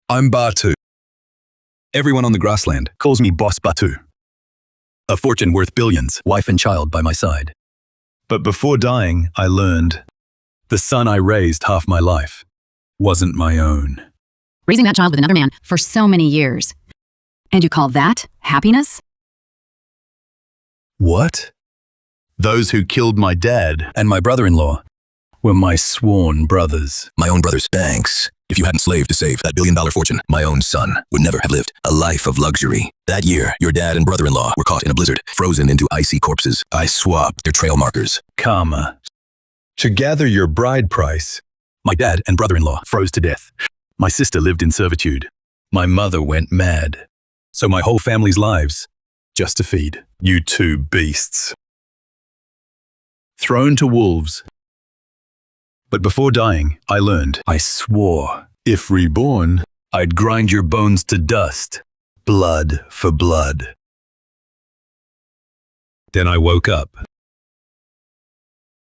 I'm Batu. Everyone on the grassland calls me Boss Batu. A fortune worth billions, wife and child by my side. But before dying, I learned the son I raised half my life wasn't my own. Raising that child with another man for so many years. And you call that happiness? What? Those who killed my dad and my brother-in-law were my sworn brothers. My own brothers. Thanks. If you hadn't slaved to save that billion-dollar fortune, my own son would never have lived a life of luxury. That year, your dad and brother-in-law were caught in a blizzard, frozen into icy corpses. I swapped their trail markers. Karma. To gather your bride price, my dad and brother-in-law froze to death. My sister lived in servitude. My mother went mad. So my whole family's lives, just to feed you two beasts. Thrown to wolves. But before dying, I learned, I swore, if reborn, I'd grind your bones to dust, blood for blood. Then I woke up.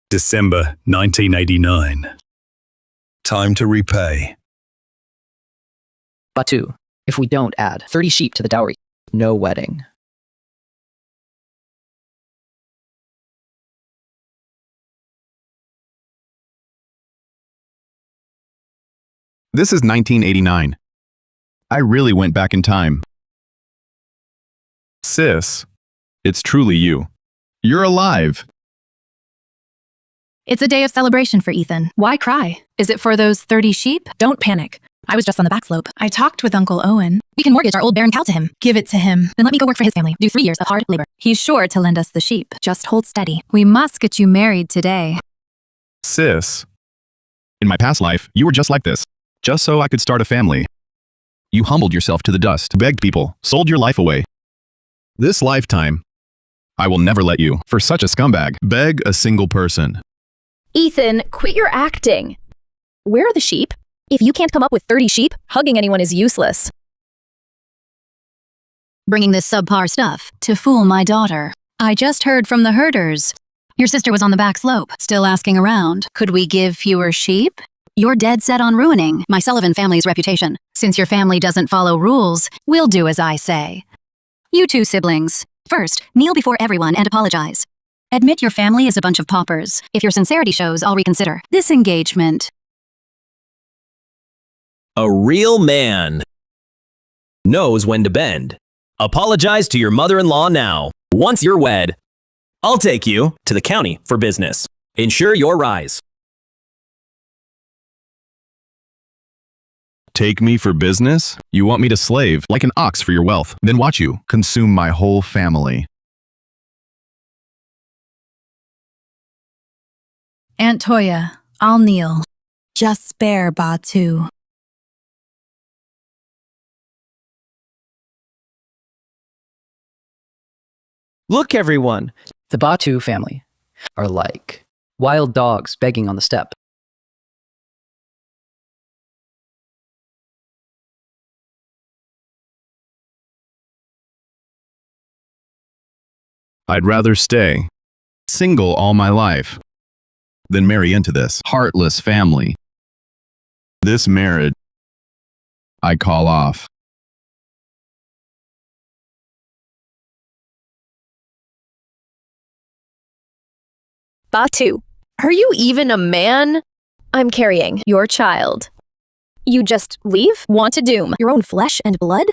December 1989. Time to repay. Batu, if we don't add 30 sheep to the dowry, no wedding. This is 1989. I really went back in time. Sis, it's truly you. You're alive. It's a day of celebration for Ethan. Why cry? Is it for those 30 sheep? Don't panic. I was just on the back slope. I talked with Uncle Owen. We can mortgage our old barren cow to him. Give it to him. Then let me go work for his family. Do 3 years of hard labor. He's sure to lend us the sheep. Just hold steady. We must get you married today. Sis, in my past life, you were just like this. Just so I could start a family. You humbled yourself to the dust, begged people, sold your life away. This lifetime, I will never let you, for such a scumbag, beg a single person. Ethan, quit your acting. Where are the sheep? If you can't come up with 30 sheep, hugging anyone is useless. Bringing this subpar stuff to fool my daughter. I just heard from the herders. Your sister was on the back slope, still asking around. Could we give fewer sheep? You're dead set on ruining my Sullivan family's reputation. Since your family doesn't follow rules, we'll do as I say. You two siblings. First, kneel before everyone and apologize. Admit your family is a bunch of paupers. If your sincerity shows, I'll reconsider this engagement. A real man knows when to bend. Apologize to your mother-in-law now. Once you're wed, I'll take you to the county for business. Ensure your rise. Take me for business? You want me to slave like an ox for your wealth, then watch you consume my whole family. Aunt Toya, I'll kneel. Just spare Batu. Look, everyone! The Batu family are like wild dogs begging on the step. I'd rather stay single all my life than marry into this heartless family. This marriage I call off. Batu, are you even a man? I'm carrying your child. You just leave? Want to doom your own flesh and blood?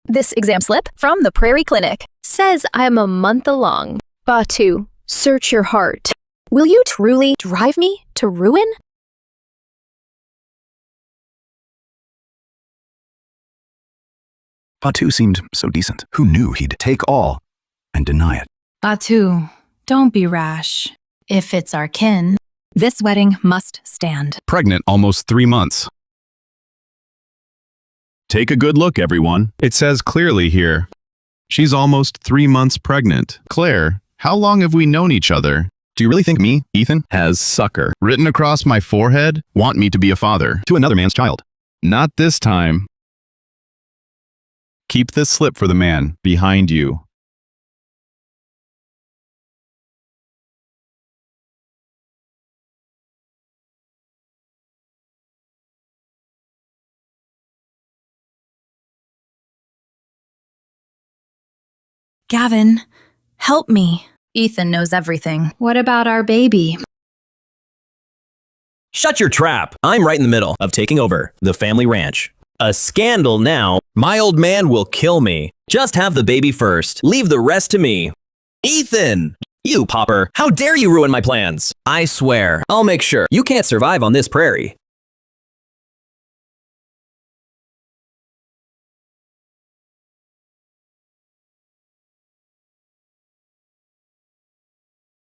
This exam slip from the Prairie Clinic says I'm a month along. Batu, search your heart. Will you truly drive me to ruin? Batu seemed so decent. Who knew he'd take all and deny it? Batu, don't be rash. If it's our kin, this wedding must stand. Pregnant almost 3 months. Take a good look, everyone. It says clearly here. She's almost 3 months pregnant. Claire, how long have we known each other? Do you really think me, Ethan, has sucker written across my forehead, want me to be a father to another man's child? Not this time. Keep this slip for the man behind you. Gavin, help me. Ethan knows everything. What about our baby? Shut your trap. I'm right in the middle of taking over the family ranch. A scandal now. My old man will kill me. Just have the baby first. Leave the rest to me. Ethan! You, Popper. How dare you ruin my plans? I swear, I'll make sure you can't survive on this prairie.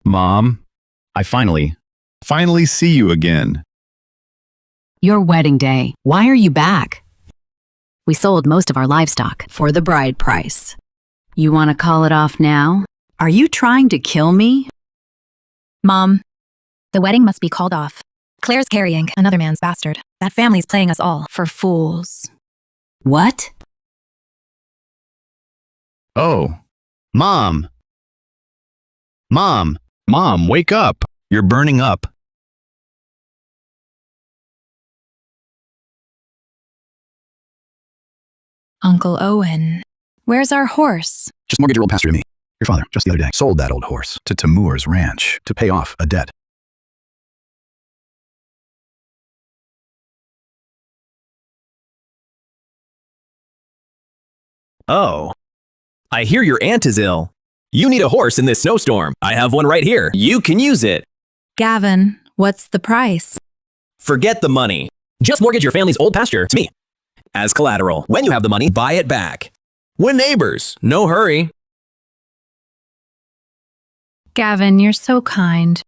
Mom, I finally see you again. Your wedding day. Why are you back? We sold most of our livestock for the bride price. You want to call it off now? Are you trying to kill me? Mom, the wedding must be called off. Claire's carrying another man's bastard. That family's playing us all for fools. What? Oh, Mom. Mom, wake up. You're burning up. Uncle Owen, where's our horse? Just mortgage your old pasture to me. Your father, just the other day, sold that old horse to Timur's ranch to pay off a debt. Oh, I hear your aunt is ill. You need a horse in this snowstorm. I have one right here. You can use it. Gavin, what's the price? Forget the money. Just mortgage your family's old pasture to me. As collateral. When you have the money, buy it back. We're neighbors. No hurry. Gavin, you're so kind.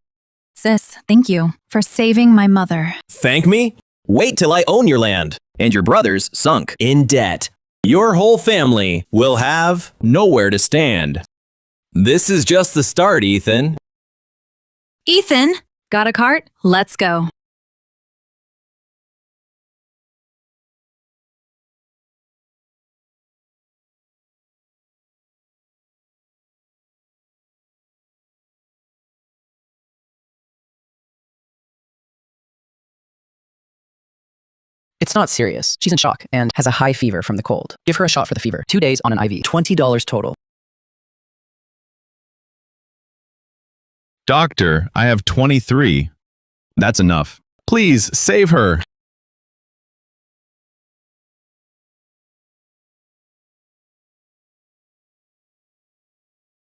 Sis, thank you for saving my mother. Thank me? Wait till I own your land. And your brother's sunk in debt. Your whole family will have nowhere to stand. This is just the start, Ethan. Ethan, got a cart? Let's go. It's not serious. She's in shock and has a high fever from the cold. Give her a shot for the fever. 2 days on an IV. $20 total. Doctor, I have 23. That's enough. Please, save her.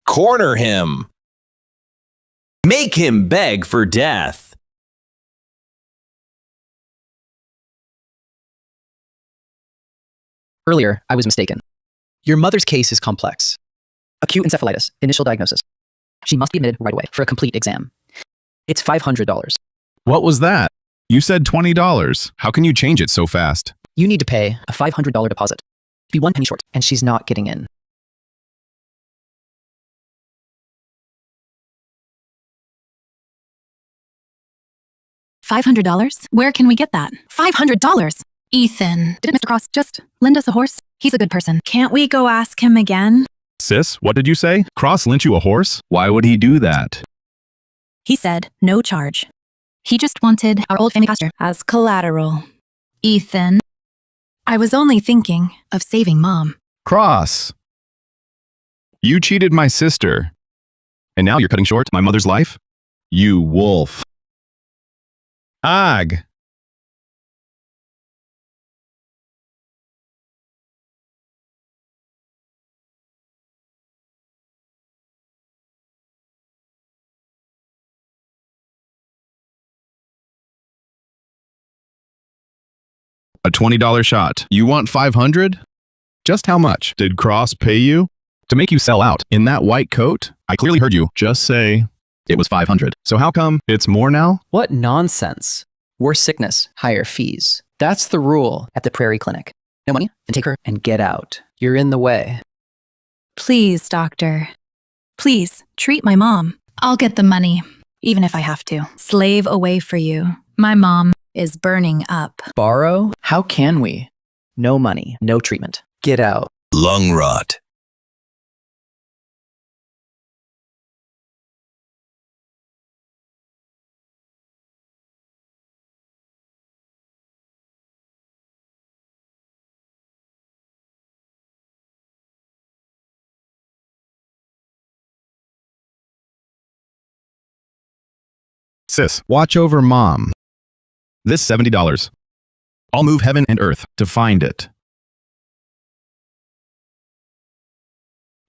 Corner him. Make him beg for death. Earlier, I was mistaken. Your mother's case is complex. Acute encephalitis, initial diagnosis. She must be admitted right away for a complete exam. It's $500. What was that? You said $20. How can you change it so fast? You need to pay a $500 deposit. Be 1 penny short, and she's not getting in. $500? Where can we get that? $500? Ethan, didn't Mr. Cross just lend us a horse? He's a good person. Can't we go ask him again? Sis, what did you say? Cross lent you a horse? Why would he do that? He said no charge. He just wanted our old family pasture as collateral. Ethan, I was only thinking of saving Mom. Cross. You cheated my sister. And now you're cutting short my mother's life? You wolf. Ag. A $20 shot. You want 500? Just how much did Cross pay you to make you sell out in that white coat? I clearly heard you just say it was 500. So how come it's more now? What nonsense. Worse sickness, higher fees. That's the rule at the Prairie Clinic. No money? Then take her and get out. You're in the way. Please, doctor. Please, treat my mom. I'll get the money, even if I have to. Slave away for you. My mom is burning up. Borrow? How can we? No money, no treatment. Get out. Lung rot. Sis, watch over mom. This $70. I'll move heaven and earth to find it.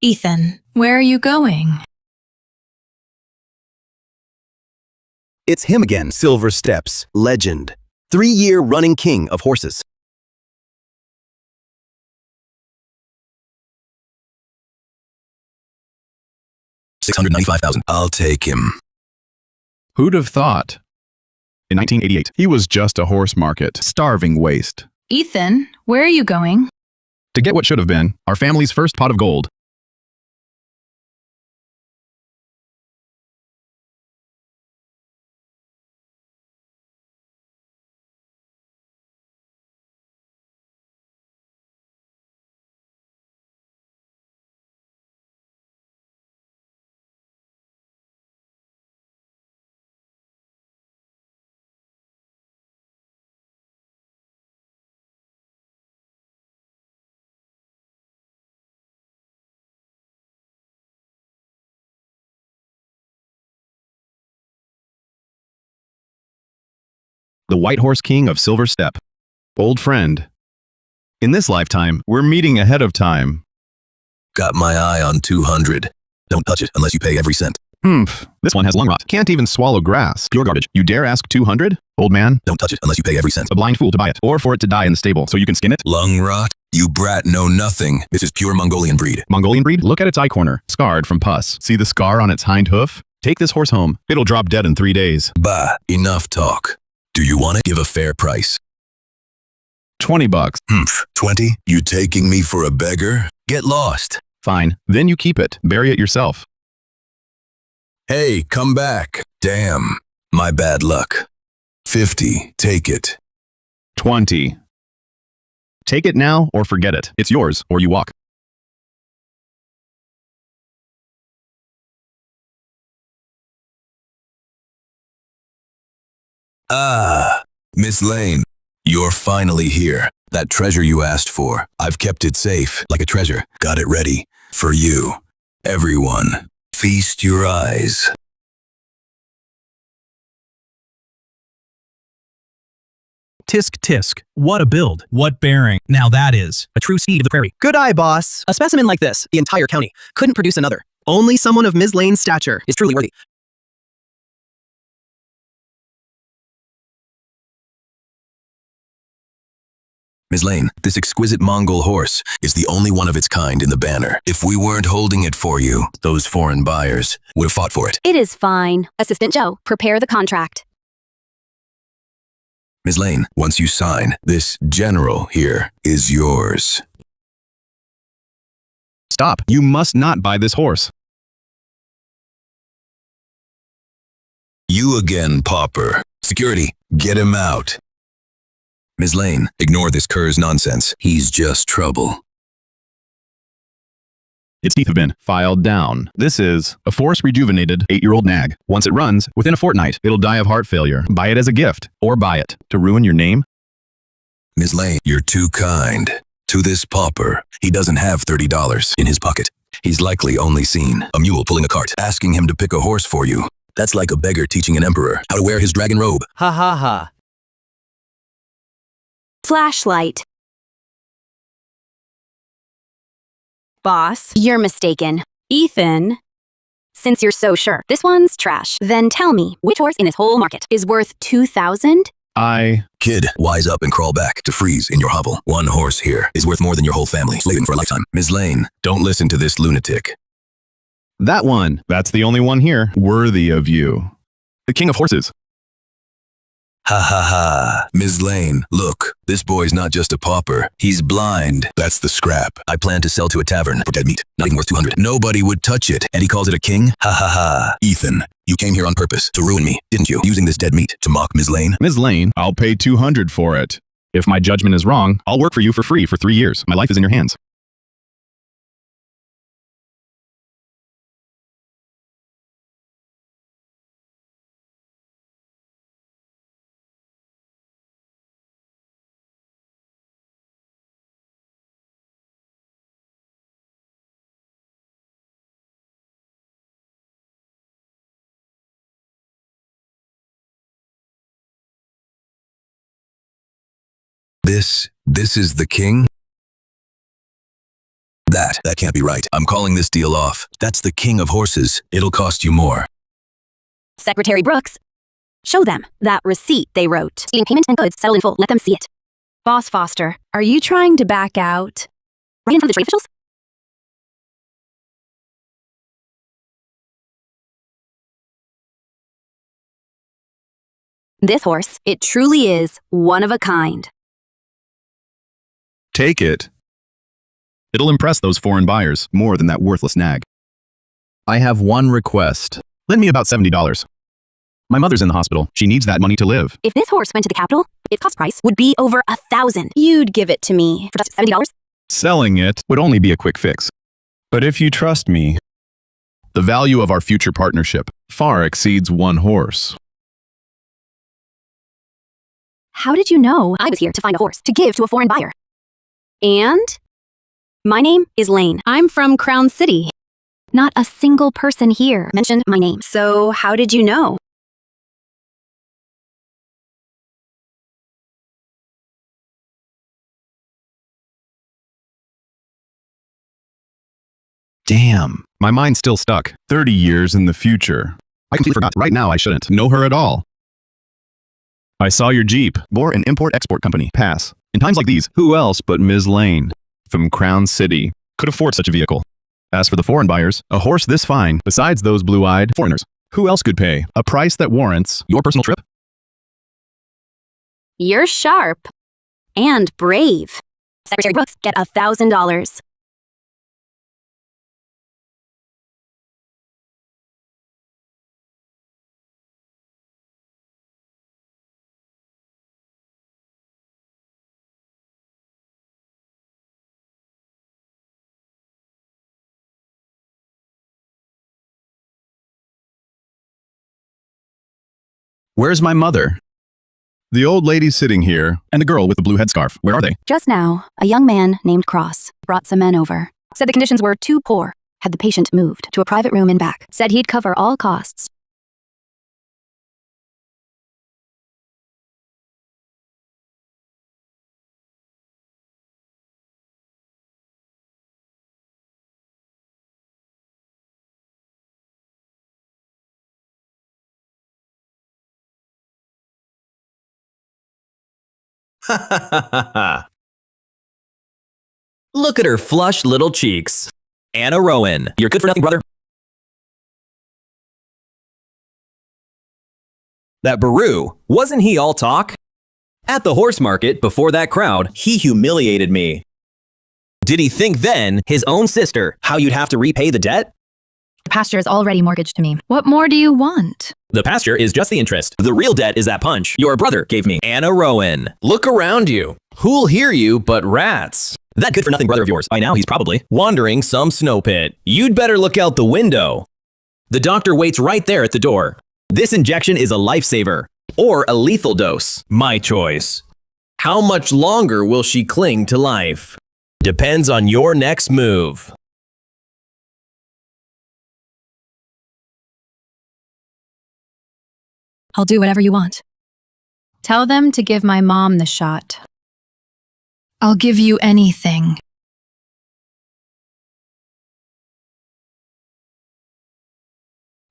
Ethan, where are you going? It's him again, Silver Steps, legend. 3-year running king of horses. $695,000. I'll take him. Who'd have thought? In 1988, he was just a horse market, starving waste. Ethan, where are you going? To get what should have been our family's first pot of gold. The White Horse King of Silver Step. Old friend. In this lifetime, we're meeting ahead of time. Got my eye on 200. Don't touch it unless you pay every cent. This one has lung rot. Can't even swallow grass. Pure garbage. You dare ask 200? Old man? Don't touch it unless you pay every cent. A blind fool to buy it. Or for it to die in the stable so you can skin it? Lung rot? You brat know nothing. This is pure Mongolian breed. Mongolian breed? Look at its eye corner. Scarred from pus. See the scar on its hind hoof? Take this horse home. It'll drop dead in 3 days. Bah, enough talk. Do you want it? Give a fair price. $20. 20? You taking me for a beggar? Get lost. Fine. Then you keep it. Bury it yourself. Hey, come back. Damn. My bad luck. 50. Take it. 20. Take it now or forget it. It's yours or you walk. Ah, Miss Lane, you're finally here. That treasure you asked for, I've kept it safe, like a treasure. Got it ready. For you. Everyone, feast your eyes. Tisk tisk. What a build. What bearing. Now that is a true steed of the prairie. Good eye, boss. A specimen like this, the entire county couldn't produce another. Only someone of Ms. Lane's stature is truly worthy. Ms. Lane, this exquisite Mongol horse is the only one of its kind in the banner. If we weren't holding it for you, those foreign buyers would have fought for it. It is fine. Assistant Joe, prepare the contract. Ms. Lane, once you sign, this general here is yours. Stop. You must not buy this horse. You again, pauper. Security, get him out. Ms. Lane, ignore this cur's nonsense. He's just trouble. Its teeth have been filed down. This is a force rejuvenated 8-year-old nag. Once it runs, within a fortnight, it'll die of heart failure. Buy it as a gift, or buy it to ruin your name. Ms. Lane, you're too kind. To this pauper, he doesn't have $30 in his pocket. He's likely only seen a mule pulling a cart, asking him to pick a horse for you. That's like a beggar teaching an emperor how to wear his dragon robe. Ha ha ha. Flashlight. Boss, You're mistaken. Ethan, since you're so sure this one's trash, then tell me, which horse in this whole market is worth 2,000? Kid, wise up and crawl back to freeze in your hovel. One horse here is worth more than your whole family, slaving for a lifetime. Ms. Lane, don't listen to this lunatic. That one. That's the only one here worthy of you. The king of horses. Ha ha ha. Ms. Lane, look, this boy's not just a pauper. He's blind. That's the scrap. I plan to sell to a tavern for dead meat. Not even worth 200. Nobody would touch it. And he calls it a king? Ha ha ha. Ethan, you came here on purpose to ruin me, didn't you? Using this dead meat to mock Ms. Lane? Ms. Lane, I'll pay 200 for it. If my judgment is wrong, I'll work for you for free for 3 years. My life is in your hands. This is the king? That can't be right. I'm calling this deal off. That's the king of horses. It'll cost you more. Secretary Brooks, show them that receipt they wrote. Stating payment and goods settled in full. Let them see it. Boss Foster, are you trying to back out? Right in front of the trade officials? This horse, it truly is one of a kind. Take it. It'll impress those foreign buyers more than that worthless nag. I have one request. Lend me about $70. My mother's in the hospital. She needs that money to live. If this horse went to the capital, its cost price would be over $1,000. You'd give it to me for just $70? Selling it would only be a quick fix. But if you trust me, the value of our future partnership far exceeds one horse. How did you know I was here to find a horse to give to a foreign buyer? And my name is Lane. I'm from Crown City. Not a single person here mentioned my name. So how did you know? Damn, my mind's still stuck. 30 years in the future. I completely forgot. Right now, I shouldn't know her at all. I saw your Jeep. Bore an import-export company. Pass. In times like these, who else but Ms. Lane from Crown City could afford such a vehicle? As for the foreign buyers, a horse this fine, besides those blue-eyed foreigners, who else could pay a price that warrants your personal trip? You're sharp and brave. Secretary Brooks, get $1,000. Where's my mother? The old lady sitting here, and the girl with the blue headscarf. Where are they? Just now, a young man named Cross brought some men over. Said the conditions were too poor. Had the patient moved to a private room in back. Said he'd cover all costs. Look at her flushed little cheeks. Anna Rowan, you're good for nothing, brother. That Baru, wasn't he all talk? At the horse market, before that crowd, he humiliated me. Did he think then, his own sister, how you'd have to repay the debt? The pasture is already mortgaged to me. What more do you want? The pasture is just the interest. The real debt is that punch your brother gave me. Anna Rowan. Look around you. Who'll hear you but rats? That good-for-nothing brother of yours, by now he's probably wandering some snow pit. You'd better look out the window. The doctor waits right there at the door. This injection is a lifesaver, or a lethal dose. My choice. How much longer will she cling to life? Depends on your next move. I'll do whatever you want. Tell them to give my mom the shot. I'll give you anything.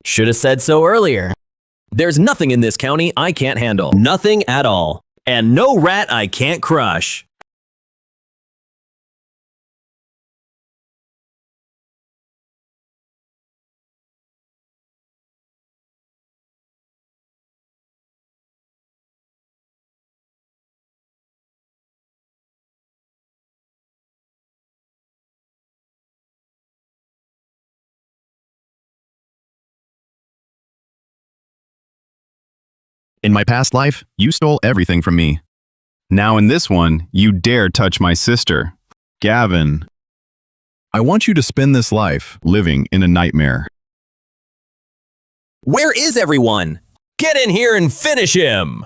Should have said so earlier. There's nothing in this county I can't handle. Nothing at all. And no rat I can't crush. In my past life, you stole everything from me. Now in this one, you dare touch my sister. Gavin, I want you to spend this life living in a nightmare. Where is everyone? Get in here and finish him!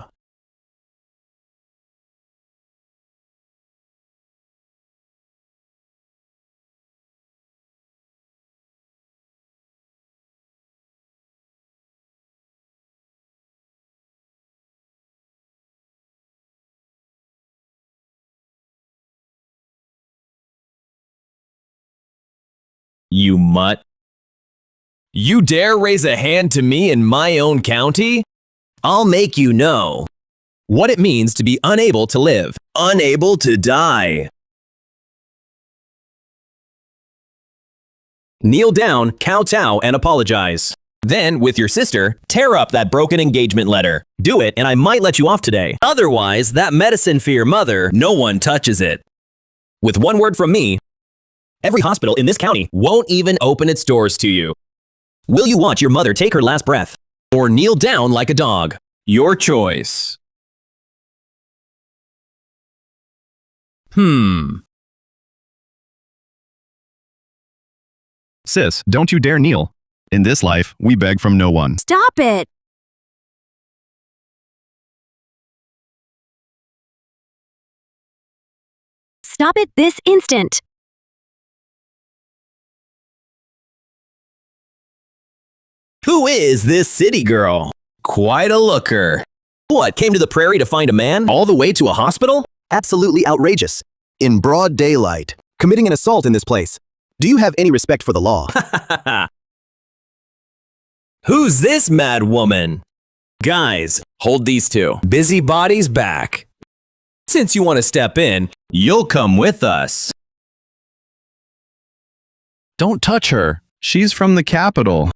you mutt. You dare raise a hand to me in my own county? I'll make you know what it means to be unable to live, unable to die. Kneel down, kowtow, and apologize. Then, with your sister, tear up that broken engagement letter. Do it, and I might let you off today. Otherwise, that medicine for your mother, no one touches it. With one word from me, every hospital in this county won't even open its doors to you. Will you watch your mother take her last breath? Or kneel down like a dog? Your choice. Sis, don't you dare kneel. In this life, we beg from no one. Stop it! Stop it this instant! Who is this city girl? Quite a looker. What, came to the prairie to find a man? All the way to a hospital? Absolutely outrageous. In broad daylight. Committing an assault in this place. Do you have any respect for the law? Who's this mad woman? Guys, hold these two busybodies back. Since you want to step in, you'll come with us. Don't touch her. She's from the capital.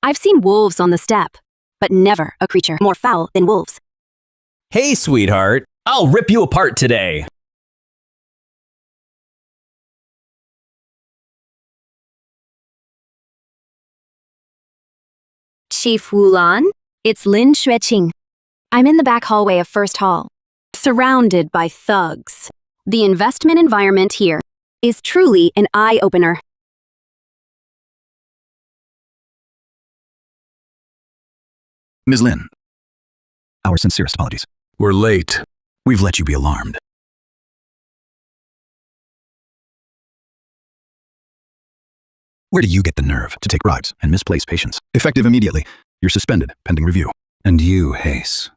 I've seen wolves on the steppe, but never a creature more foul than wolves. Hey, sweetheart, I'll rip you apart today. Chief Wulan, it's Lin Xueqing. I'm in the back hallway of First Hall, surrounded by thugs. The investment environment here is truly an eye-opener. Ms. Lin, our sincerest apologies. We're late. We've let you be alarmed. Where do you get the nerve to take bribes and misplace patients? Effective immediately. You're suspended, pending review. And you, Hayes,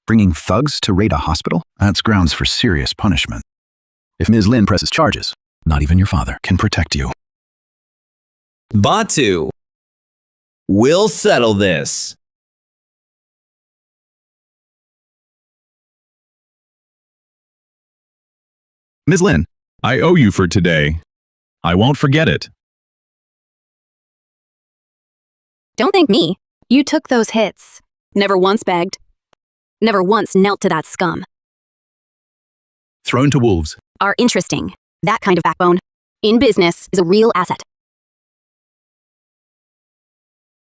bringing thugs to raid a hospital? That's grounds for serious punishment. If Ms. Lin presses charges, not even your father can protect you. Batu, we'll settle this. Ms. Lin, I owe you for today. I won't forget it. Don't thank me. You took those hits. Never once begged. Never once knelt to that scum. Thrown to wolves. Are interesting. That kind of backbone in business is a real asset.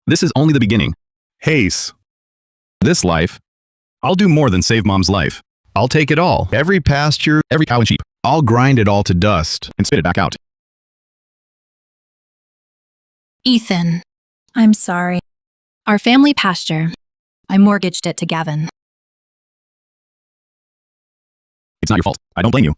This is only the beginning. Hayes. This life, I'll do more than save Mom's life. I'll take it all. Every pasture, every cow and sheep. I'll grind it all to dust and spit it back out. Ethan, I'm sorry. Our family pasture, I mortgaged it to Gavin. It's not your fault. I don't blame you.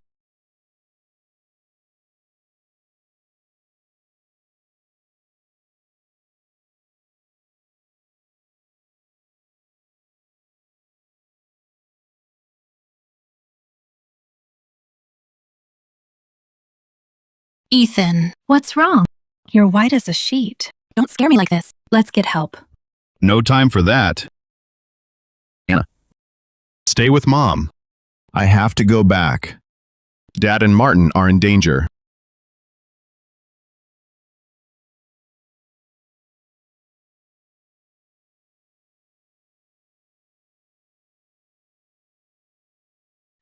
Ethan, what's wrong? You're white as a sheet. Don't scare me like this. Let's get help. No time for that. Anna, stay with Mom. I have to go back. Dad and Martin are in danger.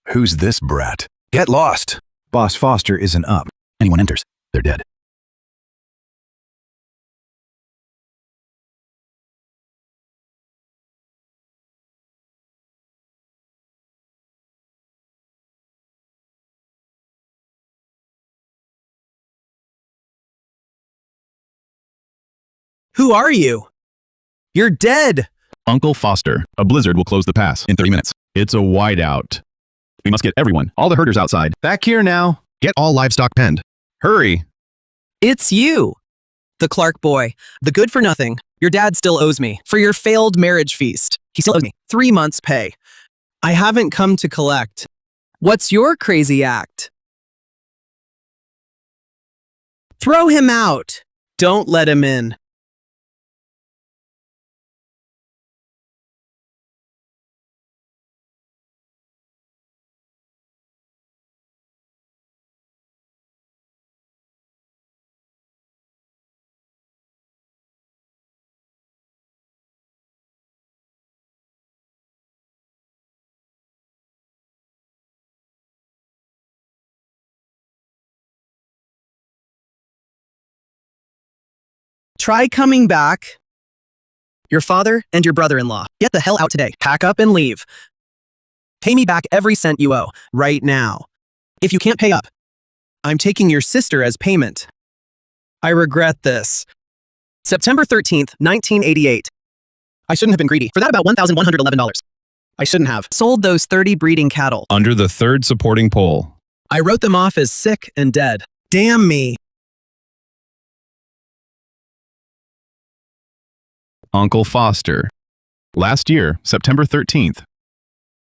Who's this brat? Get lost! Boss Foster isn't up. Anyone enters, they're dead. Who are you? You're dead! Uncle Foster, a blizzard will close the pass in 30 minutes. It's a whiteout. We must get everyone, all the herders outside. Back here now. Get all livestock penned. Hurry. It's you! The Clark boy. The good for nothing. Your dad still owes me for your failed marriage feast. He still owes me 3 months' pay. I haven't come to collect. What's your crazy act? Throw him out. Don't let him in. Try coming back. Your father and your brother-in-law. Get the hell out today. Pack up and leave. Pay me back every cent you owe, right now. If you can't pay up, I'm taking your sister as payment. I regret this. September 13th, 1988. I shouldn't have been greedy. For that about $1,111. I shouldn't have. Sold those 30 breeding cattle. Under the third supporting pole. I wrote them off as sick and dead. Damn me. Uncle Foster. Last year, September 13th.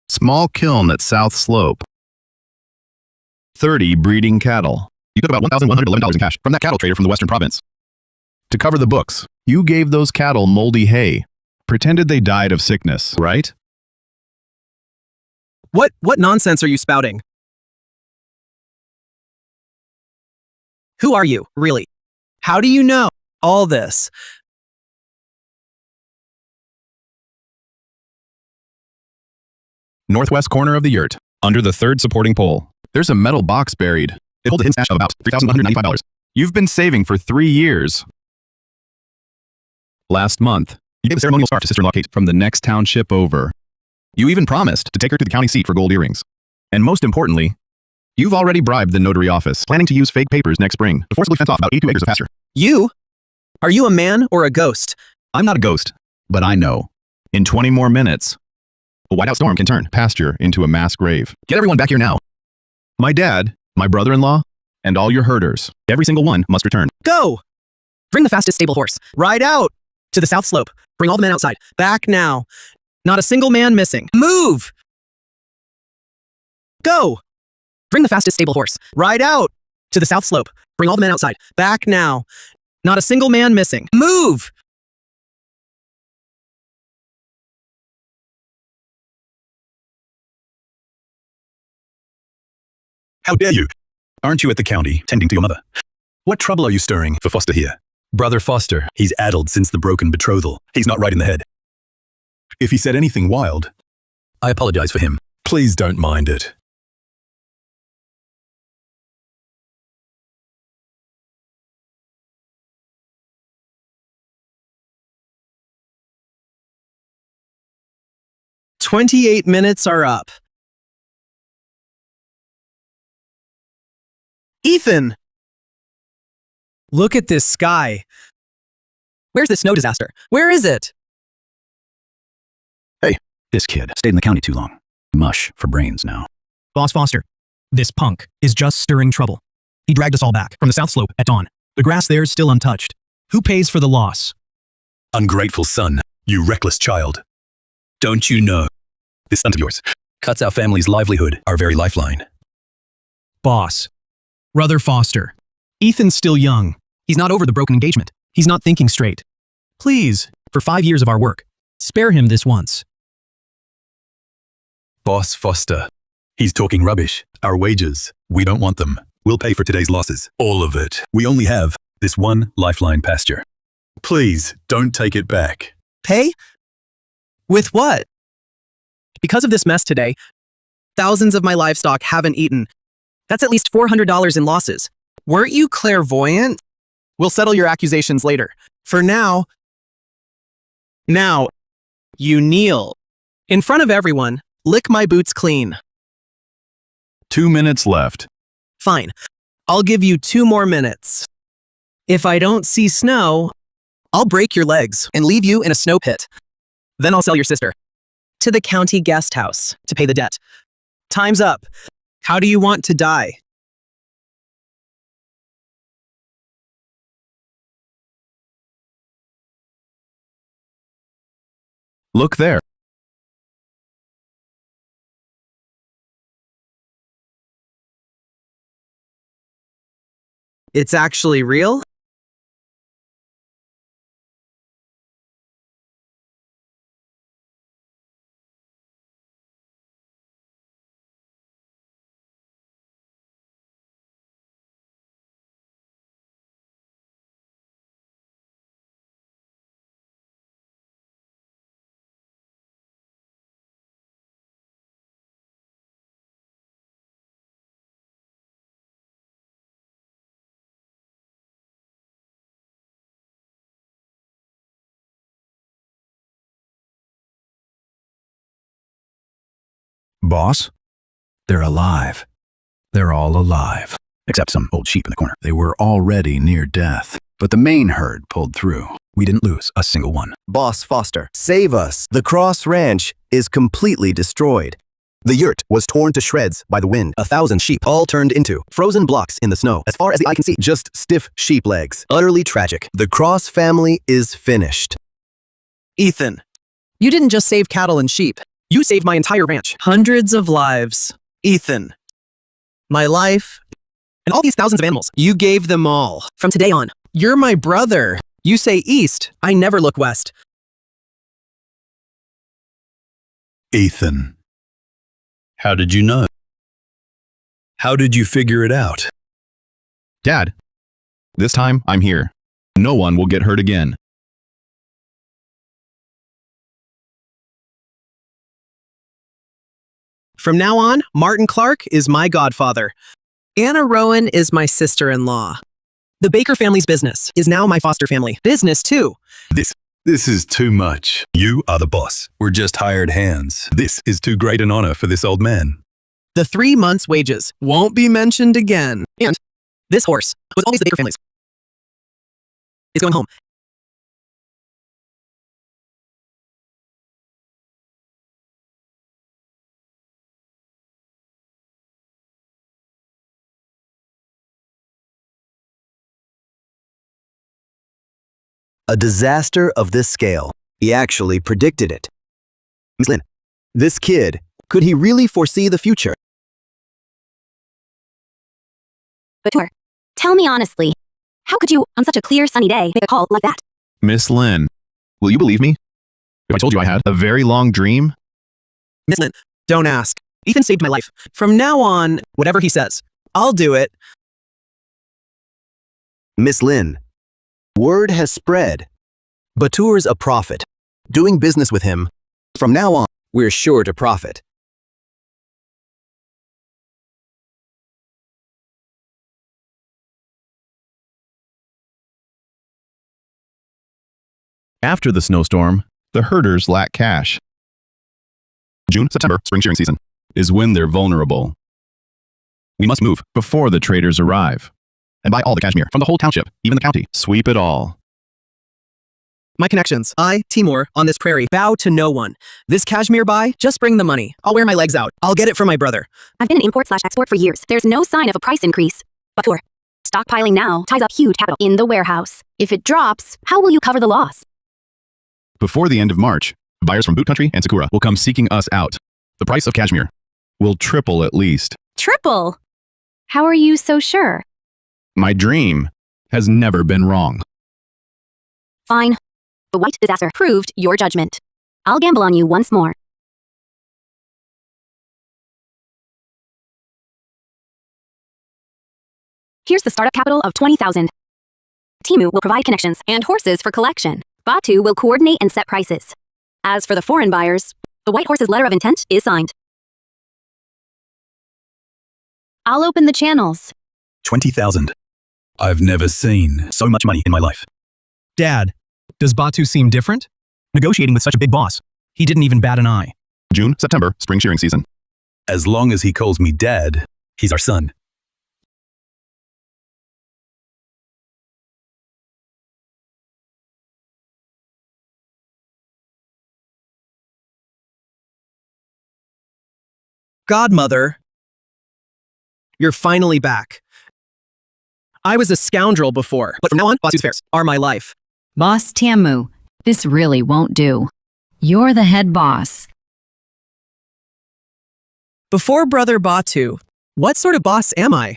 Small kiln at South Slope. 30 breeding cattle. You took about $1,111 in cash from that cattle trader from the Western Province. To cover the books, you gave those cattle moldy hay. Pretended they died of sickness, right? What nonsense are you spouting? Who are you, really? How do you know all this? Northwest corner of the yurt, under the third supporting pole. There's a metal box buried. It holds a hidden stash of about $3,195. You've been saving for 3 years. Last month, you gave a ceremonial scarf to sister-in-law Kate from the next township over. You even promised to take her to the county seat for gold earrings. And most importantly, you've already bribed the notary office, planning to use fake papers next spring to forcibly fence off about 82 acres of pasture. You? Are you a man or a ghost? I'm not a ghost, but I know. In 20 more minutes, a whiteout storm can turn pasture into a mass grave. Get everyone back here now. My dad, my brother-in-law, and all your herders. Every single one must return. Go! Bring the fastest stable horse. Ride out! To the south slope. Bring all the men outside. Back now. Not a single man missing. Move! Go! Bring the fastest stable horse. Ride out! To the south slope. Bring all the men outside. Back now. Not a single man missing. Move! How dare you? Aren't you at the county, tending to your mother? What trouble are you stirring for Foster here? Brother Foster, he's addled since the broken betrothal. He's not right in the head. If he said anything wild, I apologize for him. Please don't mind it. "28 minutes are up." Ethan! Look at this sky. Where's the snow disaster? Where is it? Hey, this kid stayed in the county too long. Mush for brains now. Boss Foster, this punk is just stirring trouble. He dragged us all back from the South Slope at dawn. The grass there is still untouched. Who pays for the loss? Ungrateful son, you reckless child. Don't you know? This stunt of yours cuts our family's livelihood, our very lifeline. Boss. Brother Foster. Ethan's still young. He's not over the broken engagement. He's not thinking straight. Please, for 5 years of our work, spare him this once. Boss Foster. He's talking rubbish. Our wages, we don't want them. We'll pay for today's losses. All of it. We only have this one lifeline pasture. Please, don't take it back. Pay? With what? Because of this mess today, thousands of my livestock haven't eaten. That's at least $400 in losses. Weren't you clairvoyant? We'll settle your accusations later. For now, you kneel. In front of everyone, lick my boots clean. 2 minutes left. Fine. I'll give you 2 more minutes. If I don't see snow, I'll break your legs and leave you in a snow pit. Then I'll sell your sister to the county guest house to pay the debt. Time's up. How do you want to die? Look there. It's actually real? Boss? They're alive. They're all alive. Except some old sheep in the corner. They were already near death, but the main herd pulled through. We didn't lose a single one. Boss Foster, save us. The Cross Ranch is completely destroyed. The yurt was torn to shreds by the wind. 1,000 sheep all turned into frozen blocks in the snow. As far as the eye can see, just stiff sheep legs. Utterly tragic. The Cross family is finished. Ethan, you didn't just save cattle and sheep. You saved my entire ranch. Hundreds of lives. Ethan, my life, and all these thousands of animals. You gave them all. From today on, you're my brother. You say east, I never look west. Ethan. How did you know? How did you figure it out? Dad, this time I'm here. No one will get hurt again. From now on, Martin Clark is my godfather. Anna Rowan is my sister-in-law. The Baker family's business is now my foster family. Business, too. This is too much. You are the boss. We're just hired hands. This is too great an honor for this old man. The 3 months' wages won't be mentioned again. And this horse was always the Baker family's. Is going home. A disaster of this scale. He actually predicted it. Miss Lynn, this kid, could he really foresee the future? Batur, tell me honestly, how could you, on such a clear sunny day, make a call like that? Miss Lynn, will you believe me? If I told you I had a very long dream? Miss Lynn, don't ask. Ethan saved my life. From now on, whatever he says, I'll do it. Miss Lynn, word has spread. Batur's a prophet. Doing business with him, from now on, we're sure to profit. After the snowstorm, the herders lack cash. June, September, spring shearing season, is when they're vulnerable. We must move before the traders arrive and buy all the cashmere from the whole township, even the county. Sweep it all. My connections. I, Timur, on this prairie, bow to no one. This cashmere buy, just bring the money. I'll wear my legs out. I'll get it from my brother. I've been in import/export for years. There's no sign of a price increase. Batur, stockpiling now ties up huge capital in the warehouse. If it drops, how will you cover the loss? Before the end of March, buyers from Boot Country and Sakura will come seeking us out. The price of cashmere will triple at least. Triple? How are you so sure? My dream has never been wrong. Fine. The white disaster proved your judgment. I'll gamble on you once more. Here's the startup capital of 20,000. Timu will provide connections and horses for collection. Batu will coordinate and set prices. As for the foreign buyers, the white horse's letter of intent is signed. I'll open the channels. 20,000. I've never seen so much money in my life. Dad, does Batu seem different? Negotiating with such a big boss. He didn't even bat an eye. June, September, spring shearing season. As long as he calls me dad, he's our son. Godmother, you're finally back. I was a scoundrel before, but from now on, Batu's affairs are my life. Boss Tiamu, this really won't do. You're the head boss. Before Brother Batu, what sort of boss am I?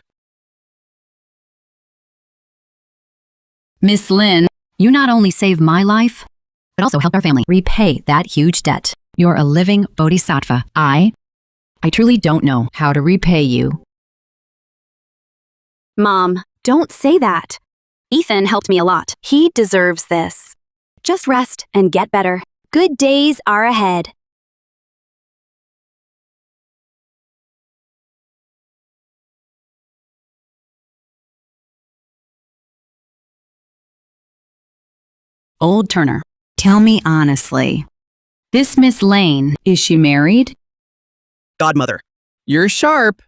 Miss Lynn, you not only saved my life, but also helped our family repay that huge debt. You're a living bodhisattva. I truly don't know how to repay you. Mom, don't say that. Ethan helped me a lot. He deserves this. Just rest and get better. Good days are ahead. Old Turner, tell me honestly. This Miss Lane, is she married? Godmother, you're sharp.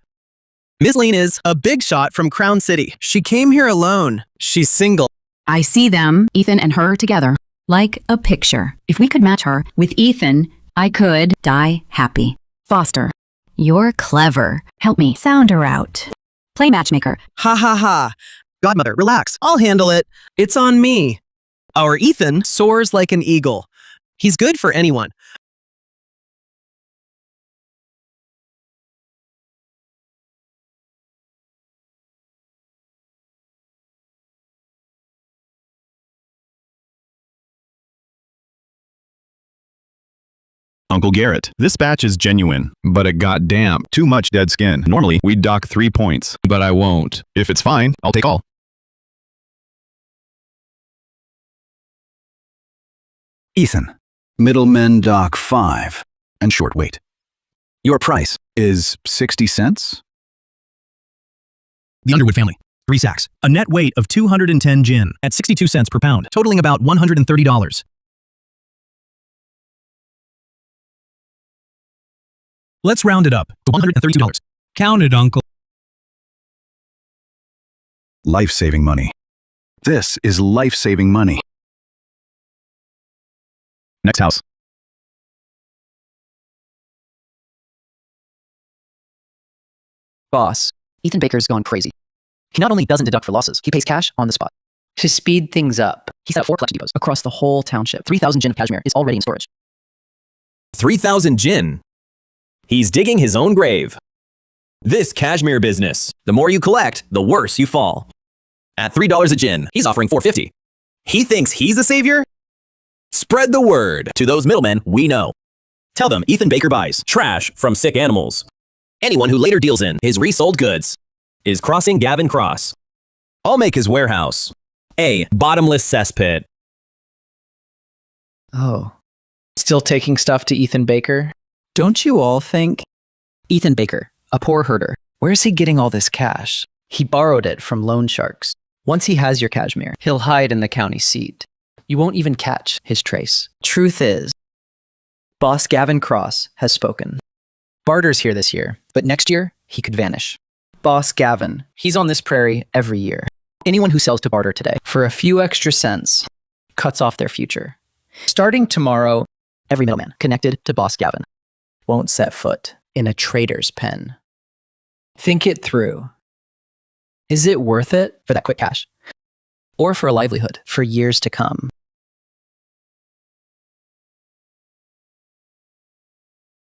Miss Lane is a big shot from Crown City. She came here alone. She's single. I see them, Ethan and her together, like a picture. If we could match her with Ethan, I could die happy. Foster, you're clever. Help me sound her out. Play matchmaker. Ha ha ha. Godmother, relax. I'll handle it. It's on me. Our Ethan soars like an eagle. He's good for anyone. Uncle Garrett, this batch is genuine, but it got damp. Too much dead skin. Normally, we'd dock 3 points, but I won't. If it's fine, I'll take all. Ethan, middlemen dock 5 and short wait. Your price is 60 cents? The Underwood family, 3 sacks, a net weight of 210 gin at 62 cents per pound, totaling about $130. Let's round it up to $132. Count it, Uncle. Life-saving money. This is life-saving money. Next house. Boss, Ethan Baker's gone crazy. He not only doesn't deduct for losses, he pays cash on the spot. To speed things up, he set up 4 collection depots across the whole township. 3,000 gin of cashmere is already in storage. 3,000 gin. He's digging his own grave. This cashmere business, the more you collect, the worse you fall. At $3 a gin, he's offering $4.50. He thinks he's the savior? Spread the word to those middlemen we know. Tell them Ethan Baker buys trash from sick animals. Anyone who later deals in his resold goods is crossing Gavin Cross. I'll make his warehouse a bottomless cesspit. Oh. Still taking stuff to Ethan Baker? Don't you all think? Ethan Baker, a poor herder. Where's he getting all this cash? He borrowed it from loan sharks. Once he has your cashmere, he'll hide in the county seat. You won't even catch his trace. Truth is, Boss Gavin Cross has spoken. Barter's here this year, but next year, he could vanish. Boss Gavin, he's on this prairie every year. Anyone who sells to Barter today, for a few extra cents, cuts off their future. Starting tomorrow, every middleman connected to Boss Gavin won't set foot in a trader's pen. Think it through. Is it worth it for that quick cash? Or for a livelihood for years to come?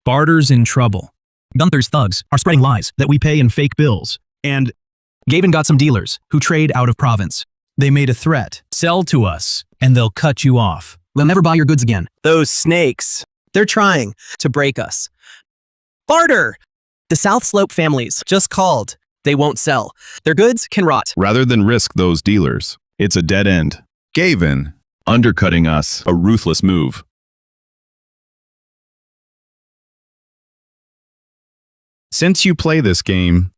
Barter's in trouble. Gunther's thugs are spreading lies that we pay in fake bills. And Gavin got some dealers who trade out of province. They made a threat. Sell to us, and they'll cut you off. We'll never buy your goods again. Those snakes. They're trying to break us. Barter! The South Slope families just called. They won't sell. Their goods can rot. Rather than risk those dealers, it's a dead end. Gavin, undercutting us, a ruthless move. Since you play this game,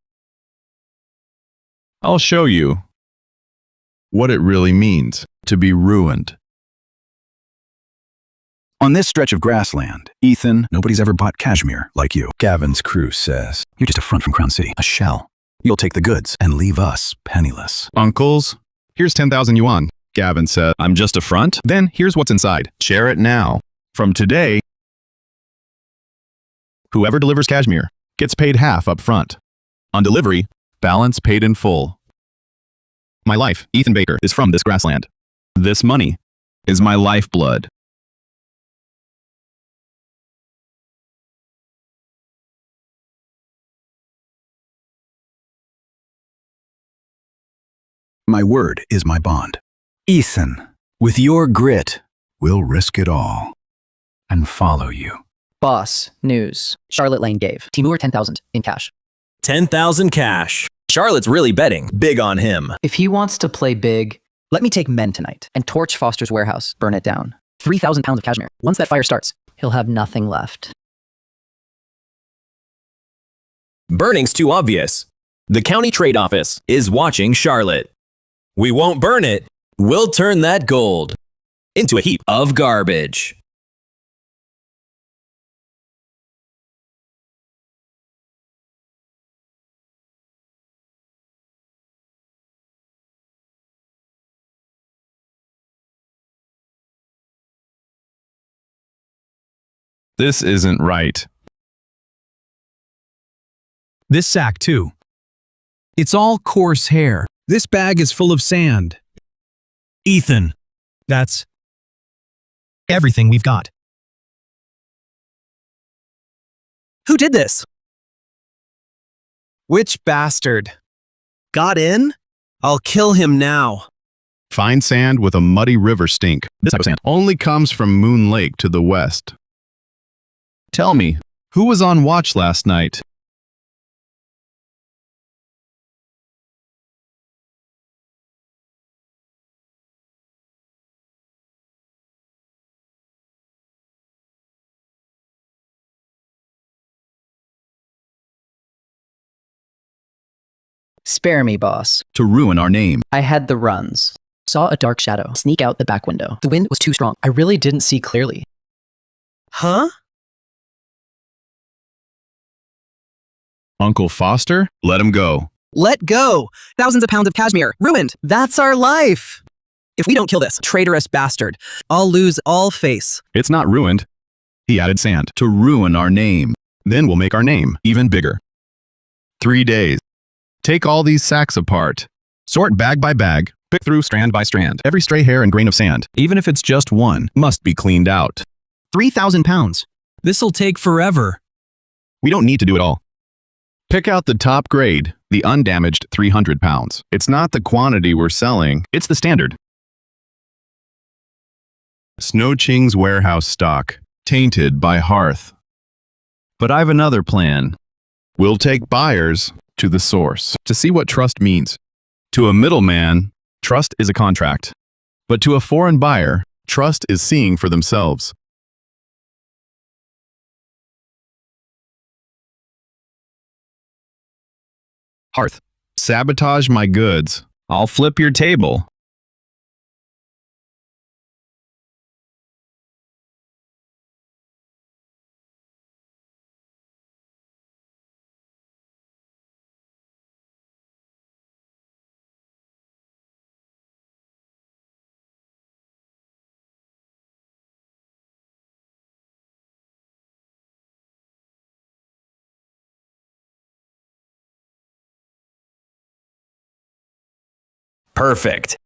I'll show you what it really means to be ruined. On this stretch of grassland, Ethan, nobody's ever bought cashmere like you. Gavin's crew says, you're just a front from Crown City, a shell. You'll take the goods and leave us penniless. Uncles, here's 10,000 yuan. Gavin said, I'm just a front? Then here's what's inside. Share it now. From today, whoever delivers cashmere gets paid half up front. On delivery, balance paid in full. My life, Ethan Baker, is from this grassland. This money is my lifeblood. My word is my bond. Ethan, with your grit, we'll risk it all and follow you. Boss, news. Charlotte Lane gave Timur 10,000 in cash. 10,000 cash. Charlotte's really betting big on him. If he wants to play big, let me take men tonight and torch Foster's warehouse, burn it down. 3,000 pounds of cashmere. Once that fire starts, he'll have nothing left. Burning's too obvious. The county trade office is watching Charlotte. We won't burn it. We'll turn that gold into a heap of garbage. This isn't right. This sack, too. It's all coarse hair. This bag is full of sand. Ethan, that's everything we've got. Who did this? Which bastard? Got in? I'll kill him now. Fine sand with a muddy river stink. This type of sand only comes from Moon Lake to the west. Tell me, who was on watch last night? Spare me, boss. To ruin our name. I had the runs. Saw a dark shadow sneak out the back window. The wind was too strong. I really didn't see clearly. Huh? Uncle Foster? Let him go. Let go! Thousands of pounds of cashmere. Ruined! That's our life! If we don't kill this traitorous bastard, I'll lose all face. It's not ruined. He added sand. To ruin our name. Then we'll make our name even bigger. 3 days. Take all these sacks apart. Sort bag by bag. Pick through strand by strand. Every stray hair and grain of sand, even if it's just one, must be cleaned out. 3,000 pounds. This'll take forever. We don't need to do it all. Pick out the top grade, the undamaged 300 pounds. It's not the quantity we're selling, it's the standard. Snow Ching's warehouse stock, tainted by hearth. But I've another plan. We'll take buyers to the source to see what trust means. To a middleman, trust is a contract. But to a foreign buyer, trust is seeing for themselves. Hearth. Sabotage my goods. I'll flip your table. Perfect.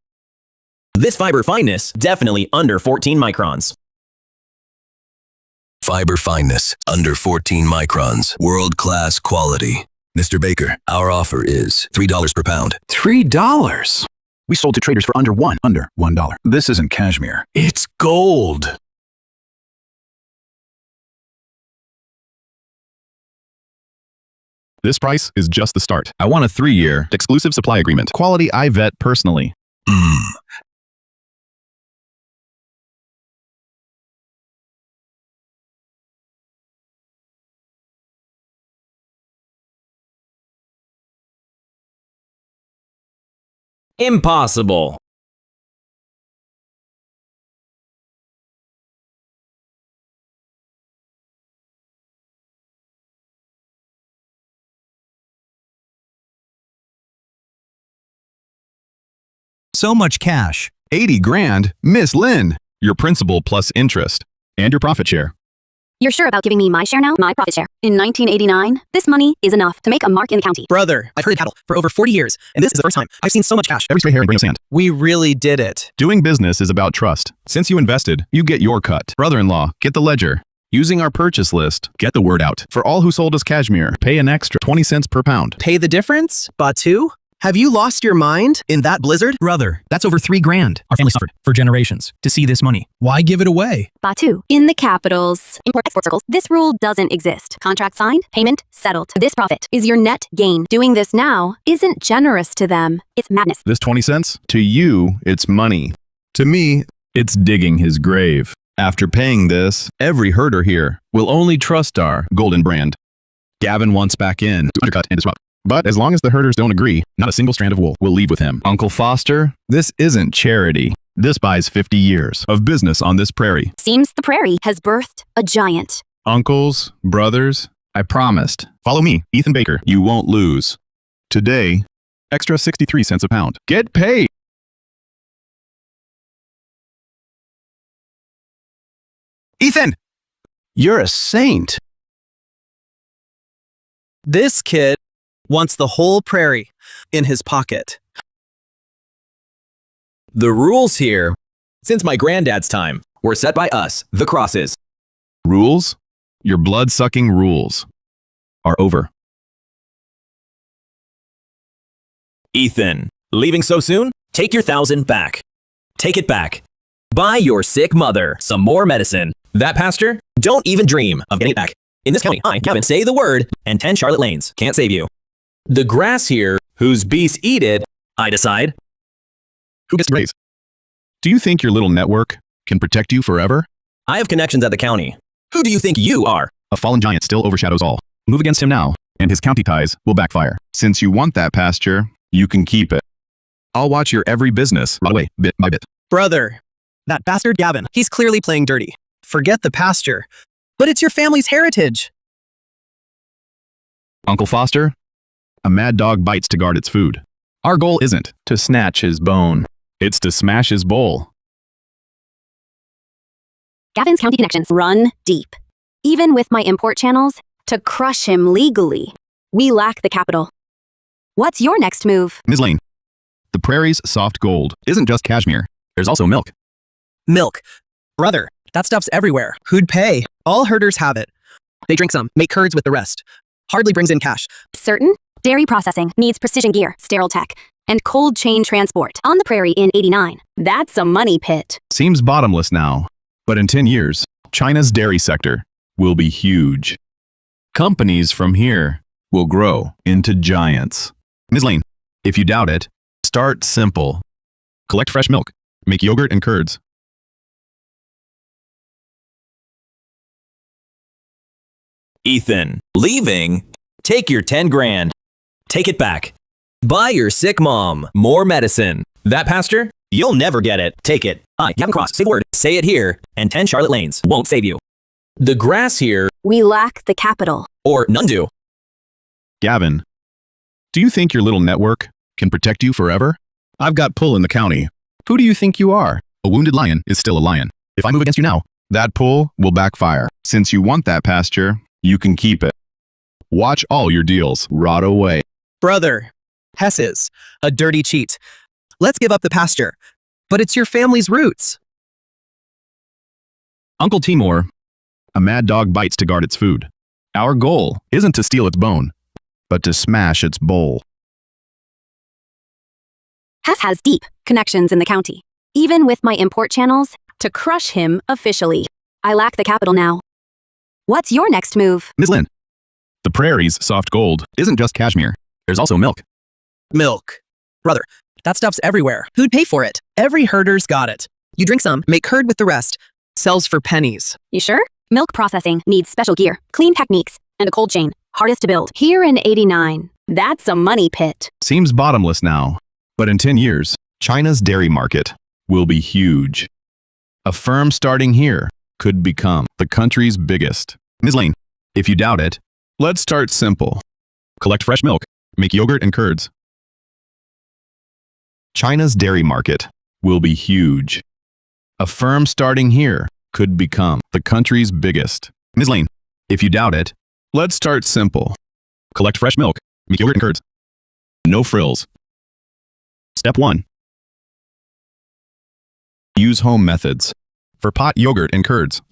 This fiber fineness, definitely under 14 microns. Fiber fineness, under 14 microns, world-class quality. Mr. Baker, our offer is $3 per pound. $3? We sold to traders for under $1. This isn't cashmere. It's gold. This price is just the start. I want a 3-year exclusive supply agreement. Quality I vet personally. Impossible. So much cash. 80 grand? Miss Lynn, your principal plus interest. And your profit share. You're sure about giving me my share now? My profit share. In 1989, this money is enough to make a mark in the county. Brother, I've herded cattle for over 40 years, and this is the first time I've seen so much cash. Every stray hair and grain of sand. We really did it. Doing business is about trust. Since you invested, you get your cut. Brother-in-law, get the ledger. Using our purchase list, get the word out. For all who sold us cashmere, pay an extra 20 cents per pound. Pay the difference? Batu? Have you lost your mind in that blizzard? Brother, that's over 3 grand. Our family suffered for generations to see this money. Why give it away? Batu, in the capitals. Import-export circles. This rule doesn't exist. Contract signed, payment settled. This profit is your net gain. Doing this now isn't generous to them. It's madness. This 20 cents? To you, it's money. To me, it's digging his grave. After paying this, every herder here will only trust our golden brand. Gavin wants back in to undercut and disrupt. But as long as the herders don't agree, not a single strand of wool will leave with him. Uncle Foster, this isn't charity. This buys 50 years of business on this prairie. Seems the prairie has birthed a giant. Uncles, brothers, I promised. Follow me, Ethan Baker. You won't lose. Today, extra 63 cents a pound. Get paid! Ethan! You're a saint. This kid wants the whole prairie in his pocket. The rules here, since my granddad's time, were set by us, the Crosses. Rules? Your blood-sucking rules are over. Ethan, leaving so soon? Take your 1,000 back. Take it back. Buy your sick mother some more medicine. That pastor, don't even dream of getting it back. In this county, I, Gavin, say the word, and 10 Charlotte Lanes can't save you. The grass here, whose beasts eat it, I decide. Who gets to raise? Do you think your little network can protect you forever? I have connections at the county. Who do you think you are? A fallen giant still overshadows all. Move against him now, and his county ties will backfire. Since you want that pasture, you can keep it. I'll watch your every business rot away, bit by bit. Brother, that bastard Gavin, he's clearly playing dirty. Forget the pasture. But it's your family's heritage. Uncle Foster, a mad dog bites to guard its food. Our goal isn't to snatch his bone. It's to smash his bowl. Gavin's county connections run deep. Even with my import channels, to crush him legally, we lack the capital. What's your next move? Ms. Lane, the prairie's soft gold isn't just cashmere. There's also milk. Milk. Brother, that stuff's everywhere. Who'd pay? All herders have it. They drink some, make curds with the rest. Hardly brings in cash. Certain dairy processing needs precision gear, sterile tech, and cold chain transport. On the prairie in 89. That's a money pit. Seems bottomless now, but in 10 years, China's dairy sector will be huge. Companies from here will grow into giants. Ms. Lane, if you doubt it, start simple. Collect fresh milk, make yogurt and curds. Ethan, leaving? Take your 10 grand. Take it back. Buy your sick mom more medicine. That pastor? You'll never get it. Take it. I, Gavin Cross, say the word, say it here, and 10 Charlotte Lanes won't save you. The grass here, We lack the capital. or none do. Gavin, do you think your little network can protect you forever? I've got pull in the county. Who do you think you are? A wounded lion is still a lion. If I move against you now, that pull will backfire. Since you want that pasture, you can keep it. Watch all your deals rot away. Brother, Hess is a dirty cheat. Let's give up the pasture. But it's your family's roots. Uncle Timur, a mad dog bites to guard its food. Our goal isn't to steal its bone, but to smash its bowl. Hess has deep connections in the county. Even with my import channels, to crush him officially. I lack the capital now. What's your next move? Ms. Lynn, the prairie's soft gold isn't just cashmere. There's also milk. Milk. Brother, that stuff's everywhere. Who'd pay for it? Every herder's got it. You drink some, make curd with the rest. Sells for pennies. You sure? Milk processing needs special gear, clean techniques, and a cold chain. Hardest to build. Here in 89. That's a money pit. Seems bottomless now, but in 10 years, China's dairy market will be huge. A firm starting here could become the country's biggest. Ms. Lane, if you doubt it, let's start simple. Collect fresh milk, make yogurt and curds. China's dairy market will be huge. A firm starting here could become the country's biggest. Ms. Lane, if you doubt it, let's start simple. Collect fresh milk, make yogurt and curds. No frills. Step 1. Use home methods. For pot yogurt and curds,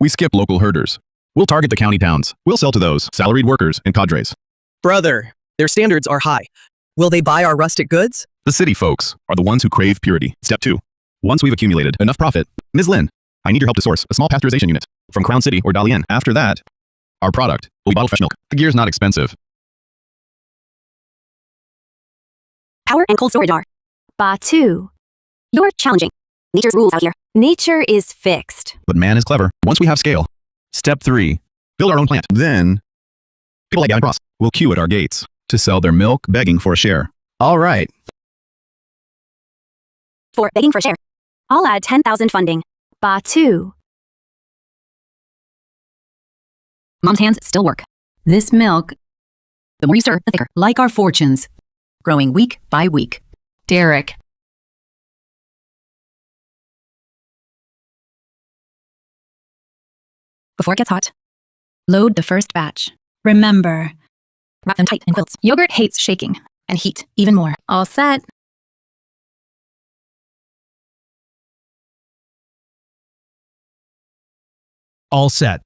we skip local herders. We'll target the county towns. We'll sell to those salaried workers and cadres. Brother, their standards are high. Will they buy our rustic goods? The city folks are the ones who crave purity. Step 2. Once we've accumulated enough profit, Ms. Lin, I need your help to source a small pasteurization unit from Crown City or Dalian. After that, our product will be bottled fresh milk. The gear's not expensive. Power and cold storage are. Batu. You're challenging. Nature's rules out here. Nature is fixed. But man is clever. Once we have scale. Step 3. Build our own plant. Then, people like Gavin Cross will queue at our gates to sell their milk, begging for a share. All right. For begging for a share, I'll add 10,000 funding. Batu. Mom's hands still work. This milk, the more you stir, the thicker. Like our fortunes, growing week by week. Derek. Before it gets hot, load the first batch. Remember, wrap them tight in quilts. Yogurt hates shaking, and heat even more. All set. All set.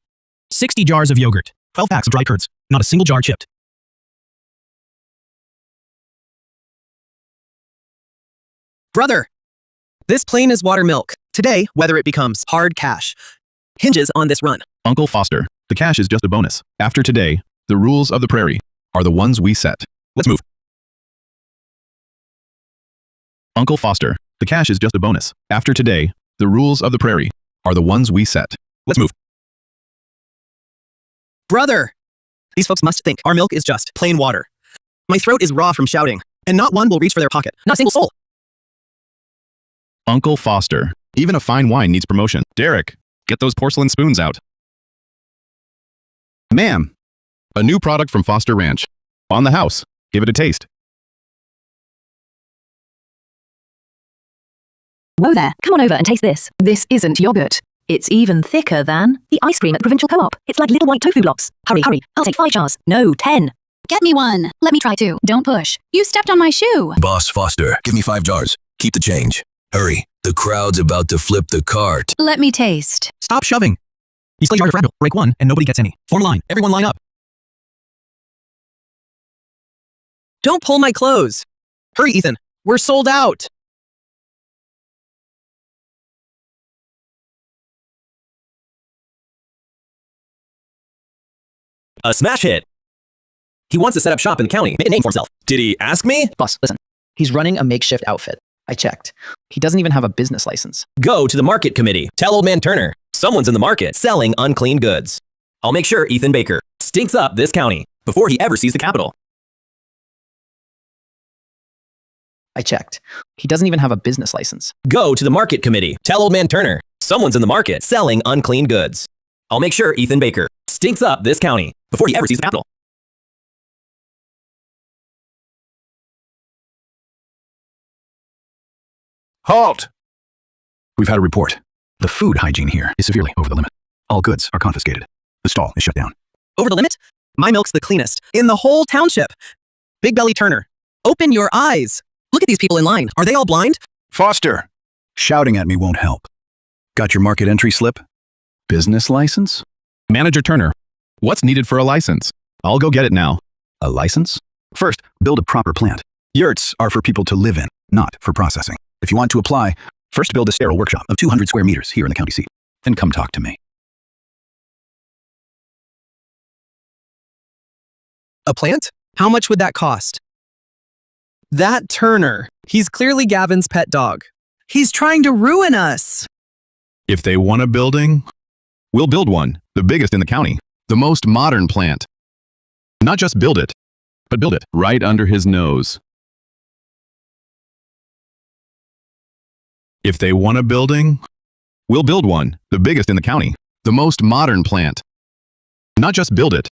60 jars of yogurt, 12 packs of dry curds, not a single jar chipped. Brother, this plain is water milk. Today, whether it becomes hard cash, hinges on this run. Uncle Foster, the cash is just a bonus. After today, the rules of the prairie are the ones we set. Let's move. Uncle Foster, the cash is just a bonus. After today, the rules of the prairie are the ones we set. Let's move. Brother, these folks must think our milk is just plain water. My throat is raw from shouting, and not one will reach for their pocket. Not a single soul. Uncle Foster, even a fine wine needs promotion. Derek, get those porcelain spoons out. Ma'am, a new product from Foster Ranch. On the house. Give it a taste. Whoa there, come on over and taste this. This isn't yogurt. It's even thicker than the ice cream at the Provincial Co-op. It's like little white tofu blocks. Hurry, hurry. I'll take 5 jars. No, 10. Get me one. Let me try 2. Don't push. You stepped on my shoe. Boss Foster, give me 5 jars. Keep the change. Hurry. The crowd's about to flip the cart. Let me taste. Stop shoving. You slay jar fragile. Break 1 and nobody gets any. Form a line. Everyone line up. Don't pull my clothes. Hurry, Ethan. We're sold out. A smash hit. He wants to set up shop in the county. Make a name for himself. Did he ask me? Boss, listen. He's running a makeshift outfit. I checked. He doesn't even have a business license. Go to the market committee. Tell old man Turner. Someone's in the market selling unclean goods. I'll make sure Ethan Baker stinks up this county before he ever sees the capital. I checked. He doesn't even have a business license. Go to the market committee. Tell old man Turner. Someone's in the market selling unclean goods. I'll make sure Ethan Baker stinks up this county before he ever sees the capital. Halt! We've had a report. The food hygiene here is severely over the limit. All goods are confiscated. The stall is shut down. Over the limit? My milk's the cleanest in the whole township. Big Belly Turner, open your eyes. Look at these people in line. Are they all blind? Foster! Shouting at me won't help. Got your market entry slip? Business license? Manager Turner, what's needed for a license? I'll go get it now. A license? First, build a proper plant. Yurts are for people to live in, not for processing. If you want to apply, first build a sterile workshop of 200 square meters here in the county seat. Then come talk to me. A plant? How much would that cost? That Turner, he's clearly Gavin's pet dog. He's trying to ruin us. If they want a building, we'll build one, the biggest in the county, the most modern plant. Not just build it, but build it right under his nose. If they want a building, we'll build one, the biggest in the county, the most modern plant. Not just build it,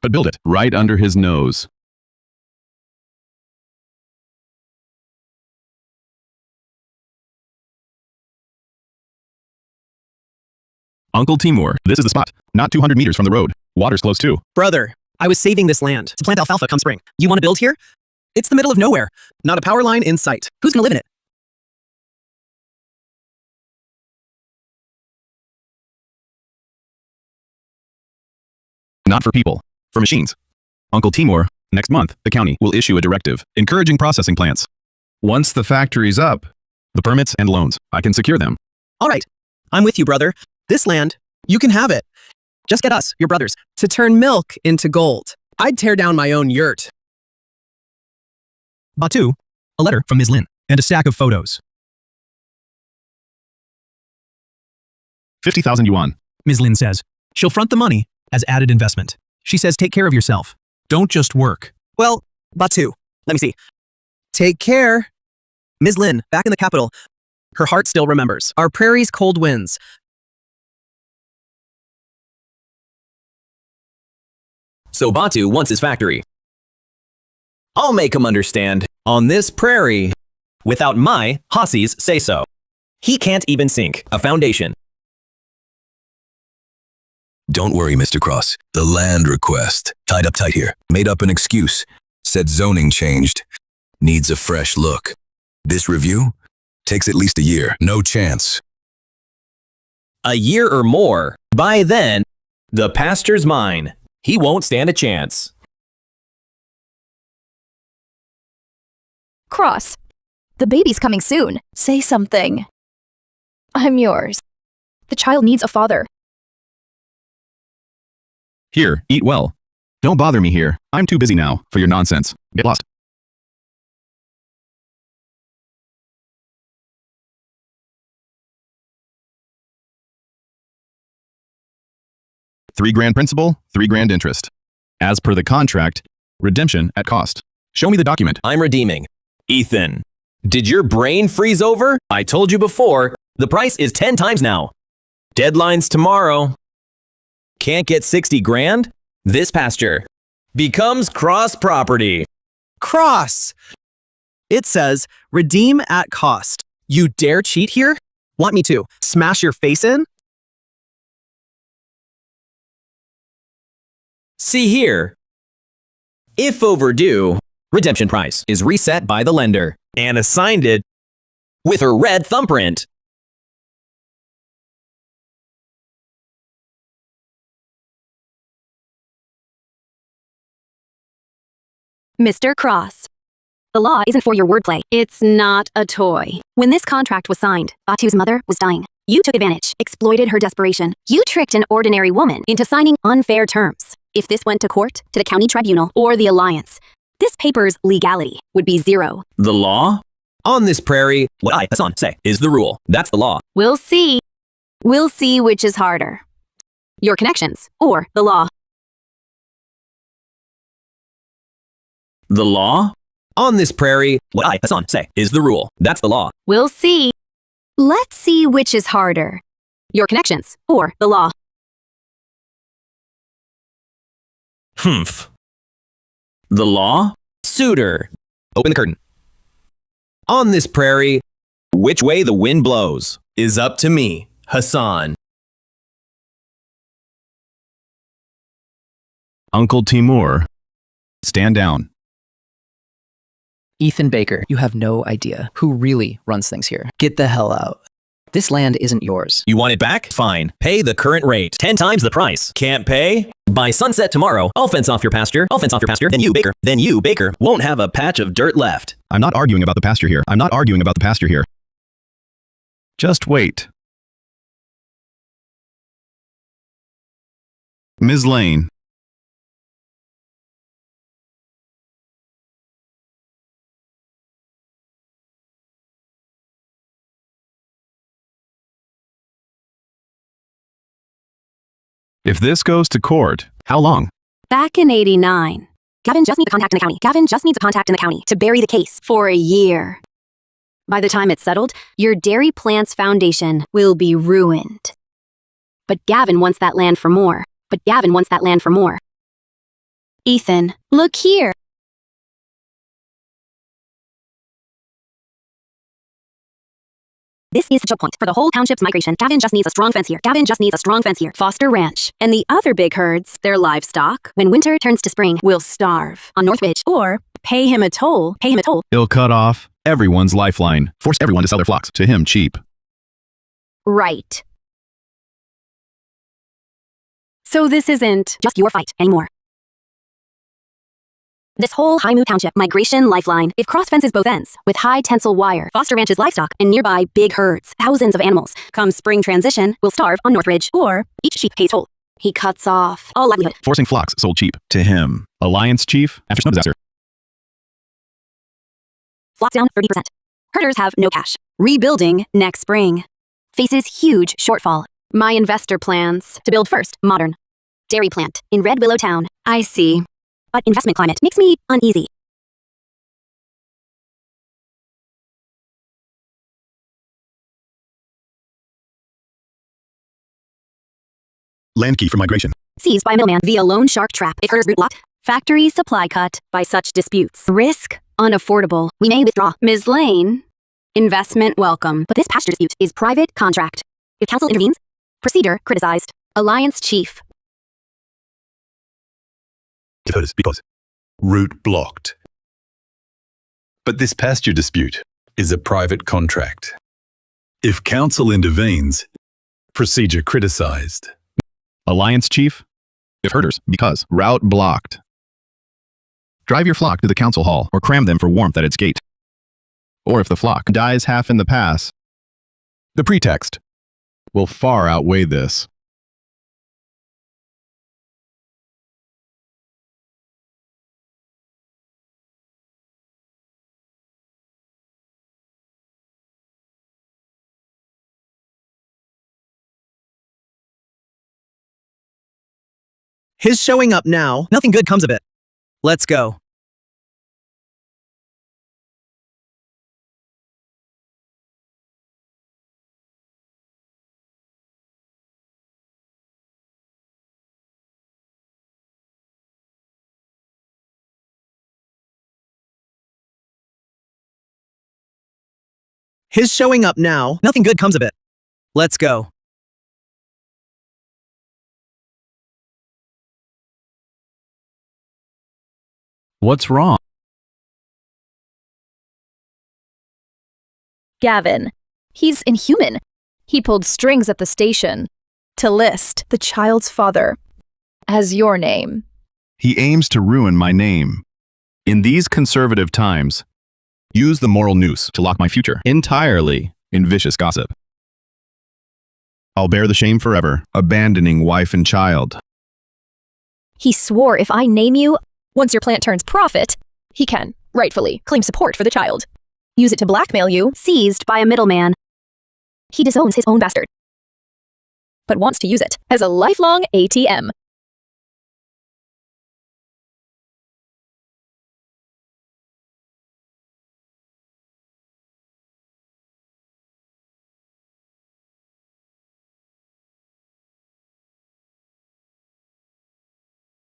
but build it right under his nose. Uncle Timur, this is the spot. Not 200 meters from the road. Water's close too. Brother, I was saving this land to plant alfalfa come spring. You want to build here? It's the middle of nowhere. Not a power line in sight. Who's gonna live in it? Not for people, for machines. Uncle Timur, Next month, the county will issue a directive encouraging processing plants. Once the factory's up, the permits and loans, I can secure them. All right. I'm with you, brother. This land, you can have it. Just get us, your brothers, to turn milk into gold. I'd tear down my own yurt. Batu, a letter from Ms. Lin, and a stack of photos. 50,000 yuan. Ms. Lin says, she'll front the money as added investment. She says take care of yourself. Don't just work. Well, Batu, let me see. Take care. Ms. Lin, back in the capital. Her heart still remembers. Our prairie's cold winds. So Batu wants his factory. I'll make him understand. On this prairie, without my Hossy's say-so, he can't even sink a foundation. Don't worry, Mr. Cross. The land request. Tied up tight here. Made up an excuse. Said zoning changed. Needs a fresh look. This review? Takes at least a year. No chance. A year or more. By then, the pastor's mine. He won't stand a chance. Cross, the baby's coming soon. Say something. I'm yours. The child needs a father. Here, eat well. Don't bother me here. I'm too busy now for your nonsense. Get lost. $3,000 principal, $3,000 interest. As per the contract, redemption at cost. Show me the document. I'm redeeming. Ethan, did your brain freeze over? I told you before, the price is 10 times now. Deadline's tomorrow. Can't get 60 grand? This pasture becomes Cross property. Cross! It says, redeem at cost. You dare cheat here? Want me to smash your face in? See here. If overdue, redemption price is reset by the lender and assigned it with her red thumbprint. Mr. Cross, the law isn't for your wordplay. It's not a toy. When this contract was signed, Batu's mother was dying. You took advantage, exploited her desperation. You tricked an ordinary woman into signing unfair terms. If this went to court, to the county tribunal, or the alliance, this paper's legality would be zero. The law? On this prairie, what I, Hassan, say is the rule. That's the law. We'll see. We'll see which is harder. Your connections, or the law. The law? On this prairie, what I, Hassan, say is the rule. That's the law. We'll see. Let's see which is harder. Your connections, or the law. Humph. The law? Suitor. Open the curtain. On this prairie, which way the wind blows is up to me, Hassan. Uncle Timur, stand down. Ethan Baker, you have no idea who really runs things here. Get the hell out. This land isn't yours. You want it back? Fine. Pay the current rate. 10 times the price. Can't pay? By sunset tomorrow, I'll fence off your pasture. I'll fence off your pasture. Then you, Baker, won't have a patch of dirt left. I'm not arguing about the pasture here. I'm not arguing about the pasture here. Just wait. Ms. Lane. If this goes to court, how long? Back in '89, Gavin just needs a contact in the county. Gavin just needs a contact in the county to bury the case for a year. By the time it's settled, your dairy plant's foundation will be ruined. But Gavin wants that land for more. Ethan, look here. This is the choke point for the whole township's migration. Gavin just needs a strong fence here. Foster Ranch. And the other big herds, their livestock, when winter turns to spring, will starve on North Ridge. Or pay him a toll. He'll cut off everyone's lifeline. Force everyone to sell their flocks to him cheap. Right. So this isn't just your fight anymore. This whole Haimu Township migration lifeline. If cross fences both ends with high tensile wire, foster ranches livestock, and nearby big herds, thousands of animals, come spring transition, will starve on Northridge, or each sheep pays toll. He cuts off all livelihood. Forcing flocks sold cheap to him. Alliance chief after snow disaster. Flocks down 30%. Herders have no cash. Rebuilding next spring. Faces huge shortfall. My investor plans to build first modern dairy plant in Red Willow Town. I see. But investment climate makes me uneasy. Land key for migration. Seized by a middleman via loan shark trap if herders route locked. Factory supply cut by such disputes. Risk unaffordable. We may withdraw. Ms. Lane, investment welcome. But this pasture dispute is private contract. If council intervenes, procedure criticized. Alliance chief. Because route blocked. But this pasture dispute is a private contract. If council intervenes, procedure criticized. Alliance chief if herders because route blocked. Drive your flock to the council hall or cram them for warmth at its gate. Or if the flock dies half in the pass, the pretext will far outweigh this. His showing up now, nothing good comes of it. Let's go. His showing up now, nothing good comes of it. Let's go. What's wrong? Gavin. He's inhuman. He pulled strings at the station to list the child's father as your name. He aims to ruin my name. In these conservative times, use the moral noose to lock my future entirely in vicious gossip. I'll bear the shame forever, abandoning wife and child. He swore if I name you, once your plant turns profit, he can, rightfully, claim support for the child. Use it to blackmail you. Seized by a middleman. He disowns his own bastard, but wants to use it as a lifelong ATM.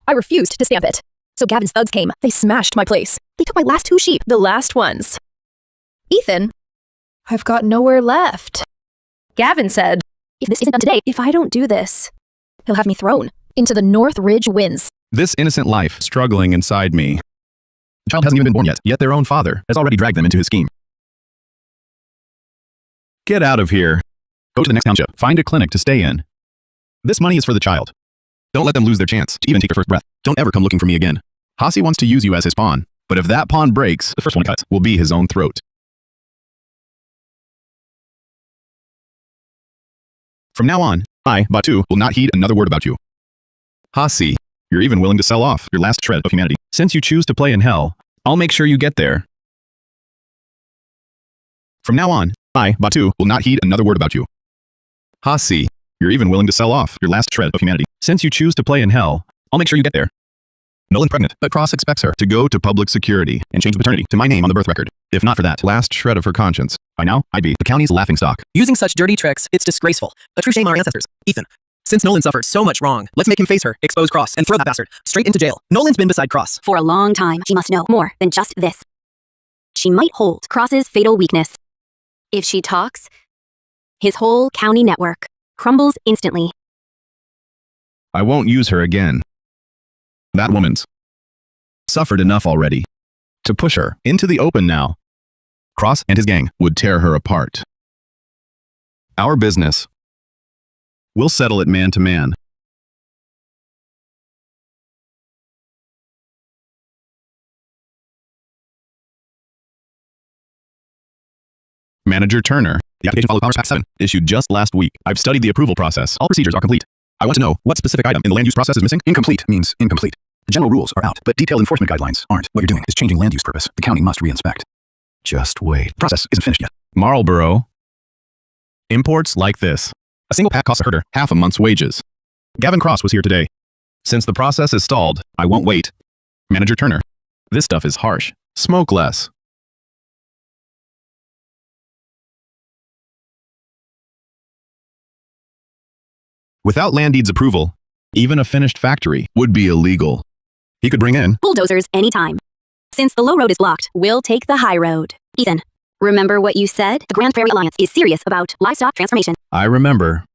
I refused to stamp it. So Gavin's thugs came. They smashed my place. They took my last 2 sheep, the last ones. Ethan, I've got nowhere left. Gavin said, if this isn't done today, if I don't do this, he'll have me thrown into the Northridge winds. This innocent life struggling inside me. The child hasn't even been born yet their own father has already dragged them into his scheme. Get out of here. Go to the next township. Find a clinic to stay in. This money is for the child. Don't let them lose their chance to even take their first breath. Don't ever come looking for me again. Hasi wants to use you as his pawn, but if that pawn breaks, the first one he cuts will be his own throat. From now on, I, Batu, will not heed another word about you. Hasi, you're even willing to sell off your last shred of humanity. Since you choose to play in hell, I'll make sure you get there. From now on, I, Batu, will not heed another word about you. Hasi, you're even willing to sell off your last shred of humanity. Since you choose to play in hell, I'll make sure you get there. Nolan's pregnant, but Cross expects her to go to public security and change the paternity to my name on the birth record. If not for that last shred of her conscience, by now, I'd be the county's laughingstock. Using such dirty tricks, it's disgraceful. A true shame on our ancestors. Ethan, since Nolan suffered so much wrong, let's make him face her, expose Cross, and throw that bastard straight into jail. Nolan's been beside Cross For a long time, she must know more than just this. She might hold Cross's fatal weakness. If she talks, his whole county network crumbles instantly. I won't use her again. That woman's suffered enough already. To push her into the open now, Cross and his gang would tear her apart. Our business. We'll settle it man to man. Manager Turner. The application follows Commerce Pact 7, issued just last week. I've studied the approval process. All procedures are complete. I want to know what specific item in the land use process is missing. Incomplete means incomplete. The general rules are out, but detailed enforcement guidelines aren't. What you're doing is changing land use purpose. The county must re-inspect. Just wait. The process isn't finished yet. Marlboro. Imports like this. A single pack costs a herder half a month's wages. Gavin Cross was here today. Since the process is stalled, I won't wait. Manager Turner. This stuff is harsh. Smoke less. Without land deeds approval, even a finished factory would be illegal. He could bring in Bulldozers anytime. Since the low road is blocked, we'll take the high road. Ethan, remember what you said? The Grand Prairie Alliance is serious about livestock transformation. I remember.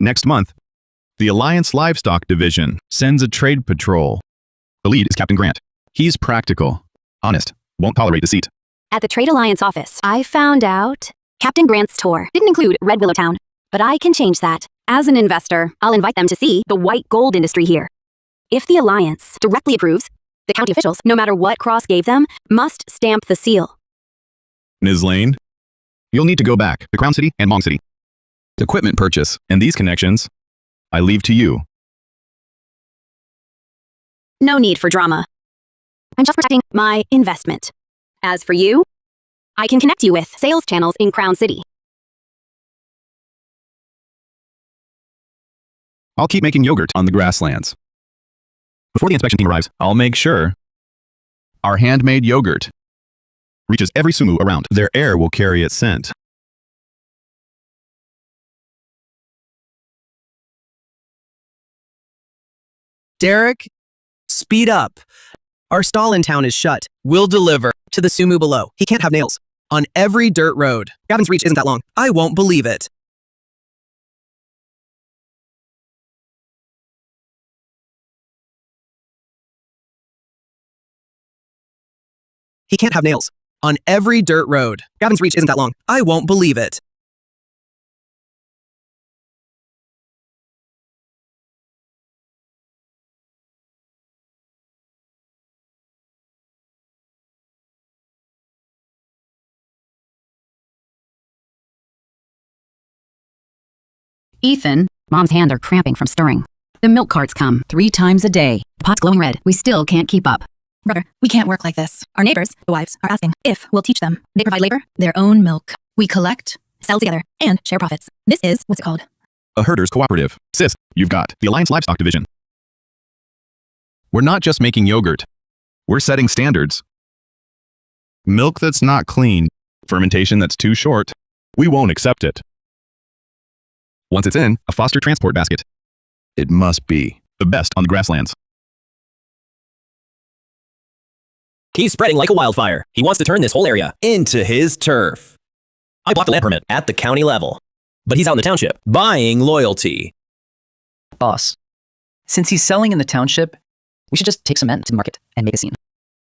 Next month, the Alliance Livestock Division sends a trade patrol. The lead is Captain Grant. He's practical, honest, won't tolerate deceit. At the Trade Alliance office, I found out Captain Grant's tour didn't include Red Willow Town, but I can change that. As an investor, I'll invite them to see the white gold industry here. If the Alliance directly approves, the county officials, no matter what Cross gave them, must stamp the seal. Ms. Lane, you'll need to go back to Crown City and Mong City. Equipment purchase and these connections, I leave to you. No need for drama. I'm just protecting my investment. As for you, I can connect you with sales channels in Crown City. I'll keep making yogurt on the grasslands. Before the inspection team arrives, I'll make sure our handmade yogurt reaches every sumu around. Their air will carry its scent. Derek, speed up. Our stall in town is shut. We'll deliver to the sumu below. He can't have nails. On every dirt road. Gavin's reach isn't that long. I won't believe it. He can't have nails. On every dirt road. Gavin's reach isn't that long. I won't believe it. Ethan, Mom's hands are cramping from stirring. The milk carts come 3 times a day. The pot's glowing red. We still can't keep up. Brother, we can't work like this. Our neighbors, the wives, are asking if we'll teach them. They provide labor, their own milk. We collect, sell together, and share profits. This is, what's it called? A herders cooperative. Sis, you've got the Alliance Livestock Division. We're not just making yogurt. We're setting standards. Milk that's not clean, fermentation that's too short, we won't accept it. Once it's in a foster transport basket, it must be the best on the grasslands. He's spreading like a wildfire. He wants to turn this whole area into his turf. I blocked the land permit at the county level, but he's out in the township buying loyalty. Boss, since he's selling in the township, we should just take cement to the market and make a scene.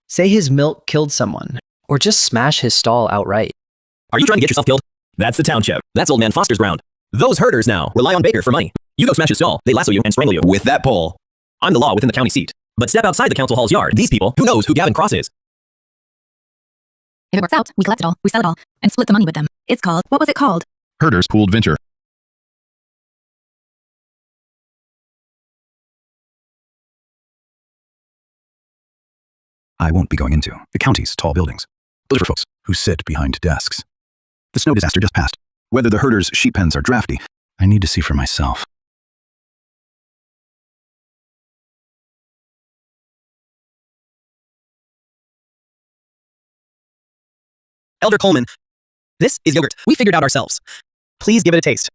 Say his milk killed someone, or just smash his stall outright. Are you trying to get yourself killed? That's the township. That's old man Foster's ground. Those herders now rely on Baker for money. You go smash his stall, they lasso you and strangle you with that pole. I'm the law within the county seat. But step outside the council hall's yard. These people, who knows who Gavin Cross is? If it works out, we collect it all, we sell it all, and split the money with them. It's called, what was it called? Herders pooled venture. I won't be going into the county's tall buildings. Those are for folks who sit behind desks. The snow disaster just passed. Whether the herders' sheep pens are drafty, I need to see for myself. Elder Coleman, this is yogurt. We figured out ourselves. Please give it a taste.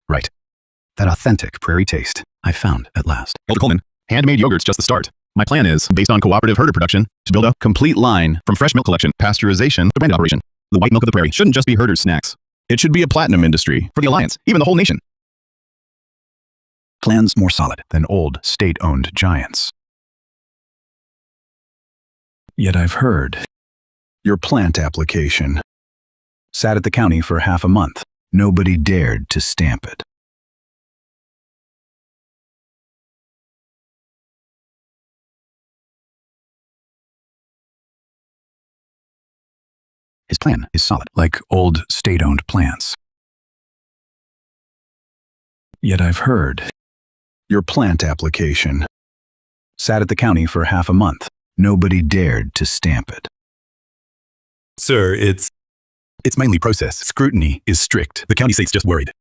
Right. That authentic prairie taste I found at last. Elder Coleman, handmade yogurt's just the start. My plan is, based on cooperative herder production, to build a complete line from fresh milk collection, pasteurization, to branded operation. The white milk of the prairie shouldn't just be herders' snacks. It should be a platinum industry for the Alliance, even the whole nation. Plans more solid than old state-owned giants. Yet I've heard your plant application sat at the county for half a month. Nobody dared to stamp it. His plan is solid, like old state-owned plants. Yet I've heard your plant application sat at the county for half a month. Nobody dared to stamp it. Sir, it's mainly process. Scrutiny is strict. The county seat's just worried.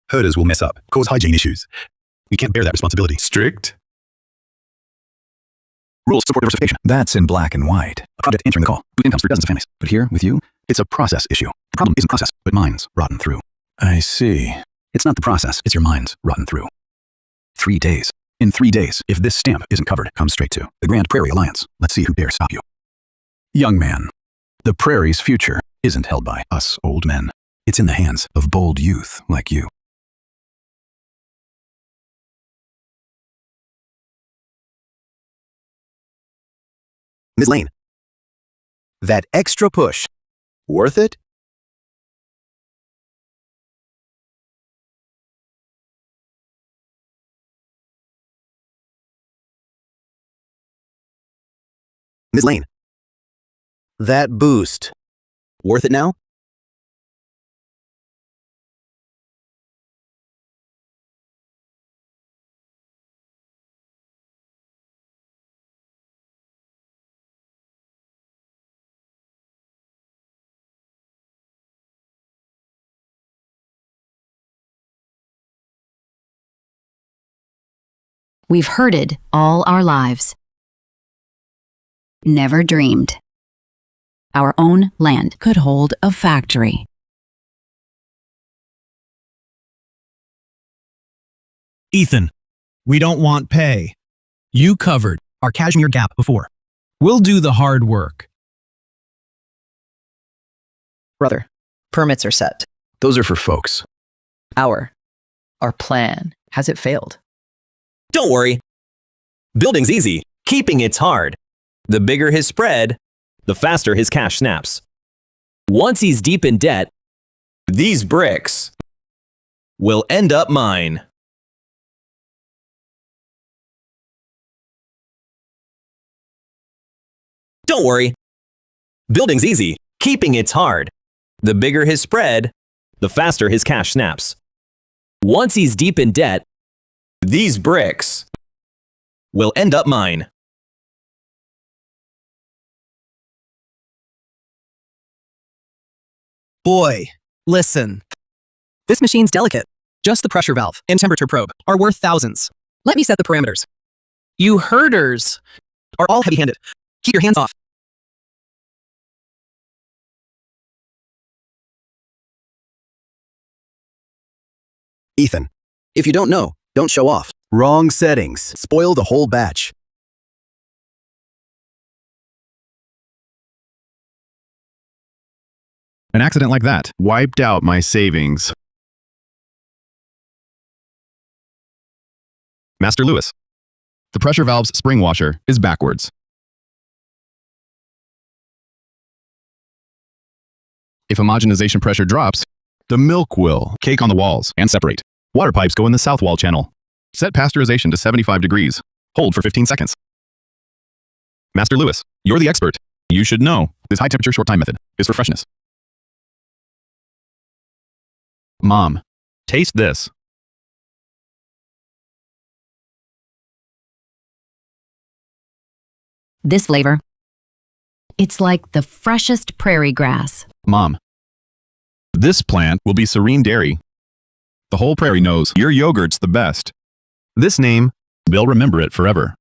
Herders will mess up, cause hygiene issues. We can't bear that responsibility. Strict? Rules support diversification. That's in black and white. A project answering the call. Good incomes for dozens of families. But here, with you, it's a process issue. The problem isn't process, but mine's rotten through. I see. It's not the process, it's your mind's rotten through. 3 days. In 3 days, if this stamp isn't covered, come straight to the Grand Prairie Alliance. Let's see who dares stop you. Young man, the prairie's future isn't held by us old men. It's in the hands of bold youth like you. Ms. Lane, that extra push, worth it? Ms. Lane, that boost, worth it now? We've herded all our lives. Never dreamed our own land could hold a factory. Ethan, we don't want pay. You covered our cashmere gap before. We'll do the hard work. Brother, permits are set. Those are for folks. Our plan, has it failed? Don't worry. Building's easy. Keeping it's hard. The bigger his spread, the faster his cash snaps. Once he's deep in debt, these bricks will end up mine. Don't worry. Building's easy. Keeping it's hard. The bigger his spread, the faster his cash snaps. Once he's deep in debt, these bricks will end up mine. Boy, listen. This machine's delicate. Just the pressure valve and temperature probe are worth thousands. Let me set the parameters. You herders are all heavy-handed. Keep your hands off. Ethan, if you don't know, don't show off. Wrong settings. Spoil the whole batch. An accident like that wiped out my savings. Master Lewis, the pressure valve's spring washer is backwards. If homogenization pressure drops, the milk will cake on the walls and separate. Water pipes go in the south wall channel. Set pasteurization to 75 degrees. Hold for 15 seconds. Master Lewis, you're the expert. You should know this high-temperature short-time method is for freshness. Mom, taste this. This flavor, it's like the freshest prairie grass. Mom, this plant will be Serene Dairy. The whole prairie knows your yogurt's the best. This name, they'll remember it forever.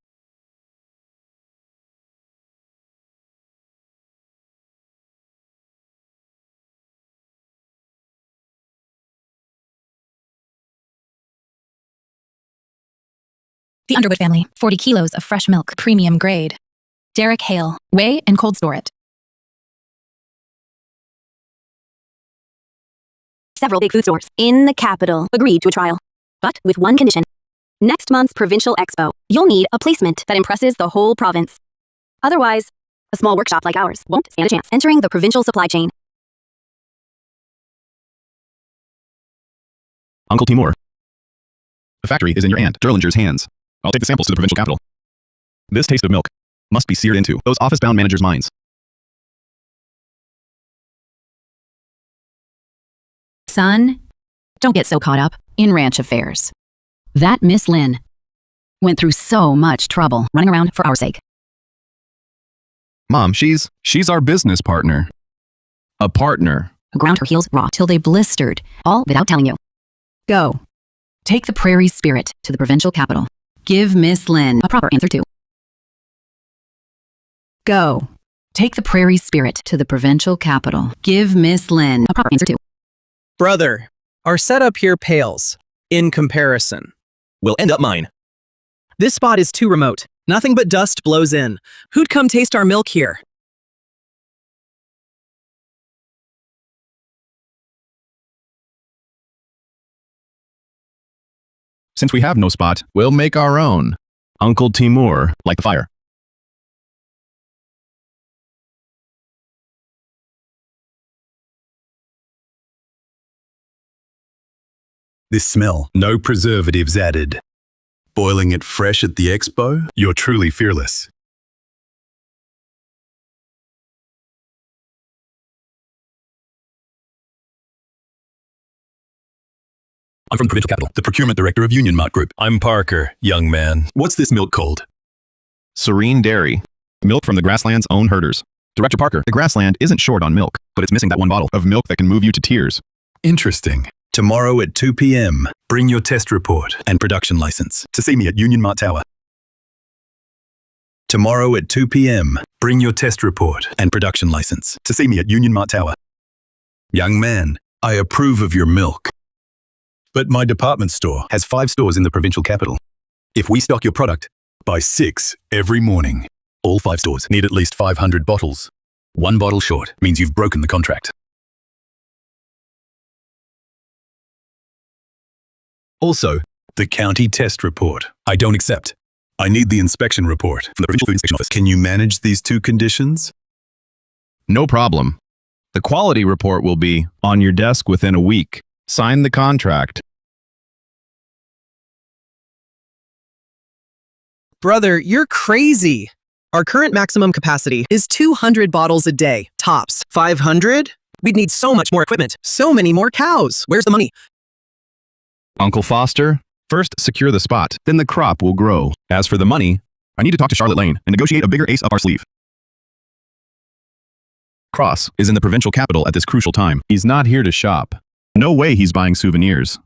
The Underwood family, 40 kilos of fresh milk, premium grade. Derek Hale, weigh and cold store it. Several big food stores in the capital agreed to a trial, but with one condition. Next month's Provincial Expo, you'll need a placement that impresses the whole province. Otherwise, a small workshop like ours won't stand a chance entering the provincial supply chain. Uncle Timur, the factory is in your Aunt Derlinger's hands. I'll take the samples to the provincial capital. This taste of milk must be seared into those office-bound managers' minds. son? Don't get so caught up in ranch affairs. That Miss Lynn went through so much trouble running around for our sake. Mom, she's our business partner. A partner. Who ground her heels raw till they blistered, all without telling you. Go. Take the prairie spirit to the provincial capital. Give Miss Lynn a proper answer to. Go. Take the prairie spirit to the provincial capital. Give Miss Lynn a proper answer to. Brother, our setup here pales. In comparison. Will end up mine. This spot is too remote. Nothing but dust blows in. Who'd come taste our milk here? Since we have no spot, we'll make our own. Uncle Timur, like the fire. This smell, no preservatives added. Boiling it fresh at the expo, you're truly fearless. I'm from the provincial capital. The procurement director of Union Mart Group. I'm Parker, young man. What's this milk called? Serene Dairy. Milk from the grassland's own herders. Director Parker, the grassland isn't short on milk, but it's missing that one bottle of milk that can move you to tears. Interesting. Tomorrow at 2 p.m., bring your test report and production license to see me at Union Mart Tower. Tomorrow at 2 p.m., bring your test report and production license to see me at Union Mart Tower. Young man, I approve of your milk. But my department store has 5 stores in the provincial capital. If we stock your product, buy 6 every morning. All 5 stores need at least 500 bottles. 1 bottle short means you've broken the contract. Also, the county test report. I don't accept. I need the inspection report from the Provincial Food Inspection Office. Can you manage these 2 conditions? No problem. The quality report will be on your desk within a week. Sign the contract. Brother, you're crazy. Our current maximum capacity is 200 bottles a day, tops. 500? We'd need so much more equipment, so many more cows. Where's the money? Uncle Foster, first secure the spot, then the crop will grow. As for the money, I need to talk to Charlotte Lane and negotiate a bigger ace up our sleeve. Cross is in the provincial capital at this crucial time. He's not here to shop. No way he's buying souvenirs.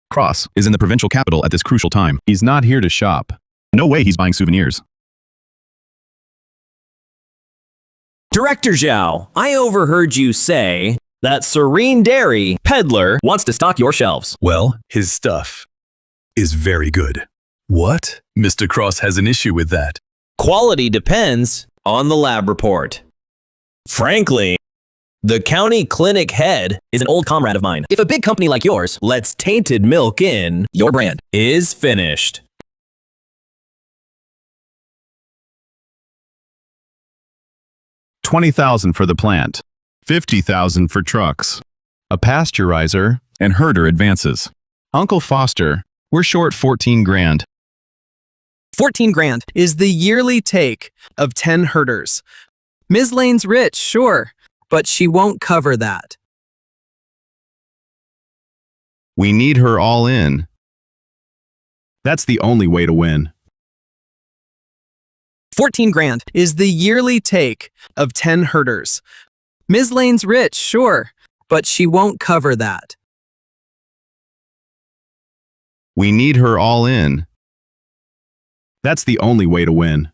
Cross is in the provincial capital at this crucial time. He's not here to shop. No way he's buying souvenirs. Director Zhao, I overheard you say that Serene Dairy peddler wants to stock your shelves. Well, his stuff is very good. What? Mr. Cross has an issue with that. Quality depends on the lab report. Frankly, the county clinic head is an old comrade of mine. If a big company like yours lets tainted milk in, your brand is finished. $20,000 for the plant, $50,000 for trucks, a pasteurizer, and herder advances. Uncle Foster, we're short 14 grand. 14 grand is the yearly take of 10 herders. Ms. Lane's rich, sure, but she won't cover that. We need her all in. That's the only way to win. 14 grand is the yearly take of 10 herders. Ms. Lane's rich, sure, but she won't cover that. We need her all in. That's the only way to win.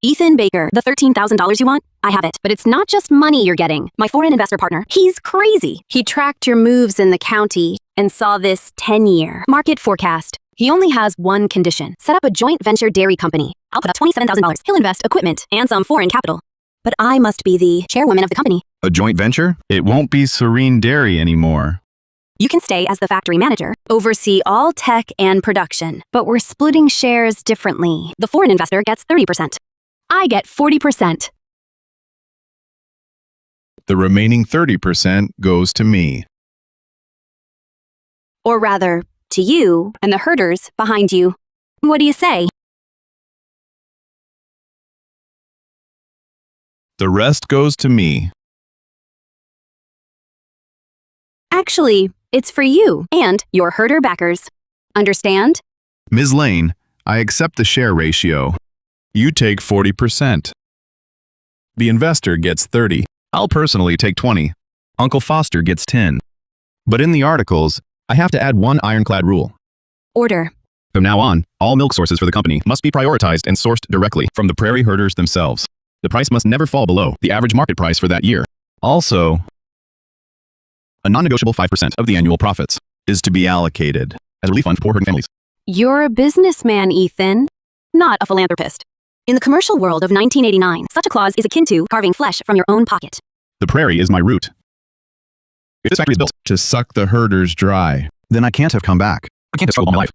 Ethan Baker, the $13,000 you want? I have it. But it's not just money you're getting. My foreign investor partner, he's crazy. He tracked your moves in the county and saw this 10-year market forecast. He only has one condition. Set up a joint venture dairy company. I'll put up $27,000. He'll invest equipment and some foreign capital. But I must be the chairwoman of the company. A joint venture? It won't be Serene Dairy anymore. You can stay as the factory manager, oversee all tech and production, but we're splitting shares differently. The foreign investor gets 30%. I get 40%. The remaining 30% goes to me. Or rather, to you and the herders behind you. What do you say? The rest goes to me. Actually, it's for you and your herder backers. Understand? Ms. Lane, I accept the share ratio. You take 40%. The investor gets 30. I'll personally take 20. Uncle Foster gets 10. But in the articles, I have to add one ironclad rule. Order. From now on, all milk sources for the company must be prioritized and sourced directly from the prairie herders themselves. The price must never fall below the average market price for that year. Also, a non-negotiable 5% of the annual profits is to be allocated as a relief fund for poor herding families. You're a businessman, Ethan, not a philanthropist. In the commercial world of 1989, such a clause is akin to carving flesh from your own pocket. The prairie is my root. If this factory is built to suck the herders dry, then I can't have come back. I can't have struggled all my life.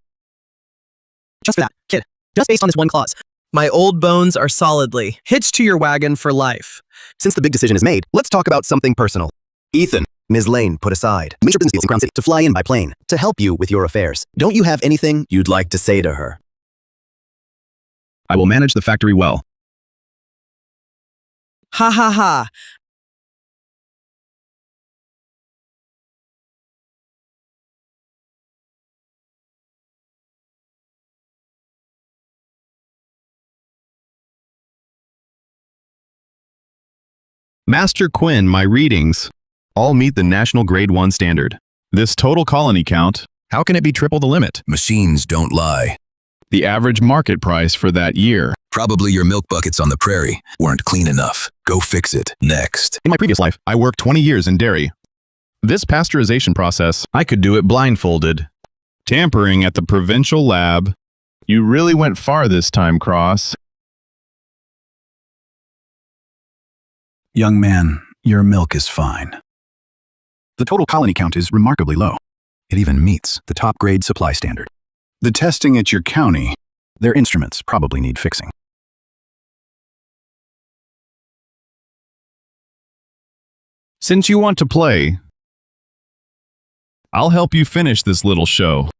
Just for that, kid. Just based on this one clause. My old bones are solidly hitched to your wagon for life. Since the big decision is made, let's talk about something personal. Ethan, Ms. Lane put aside major business deals in Crown City to fly in by plane to help you with your affairs. Don't you have anything you'd like to say to her? I will manage the factory well. Ha ha ha. Master Quinn, my readings all meet the national grade 1 standard. This total colony count, how can it be triple the limit? Machines don't lie. The average market price for that year. Probably your milk buckets on the prairie weren't clean enough. Go fix it. Next. In my previous life, I worked 20 years in dairy. This pasteurization process, I could do it blindfolded. Tampering at the provincial lab. You really went far this time, Cross. Young man, your milk is fine. The total colony count is remarkably low. It even meets the top grade supply standard. The testing at your county, their instruments probably need fixing. Since you want to play, I'll help you finish this little show.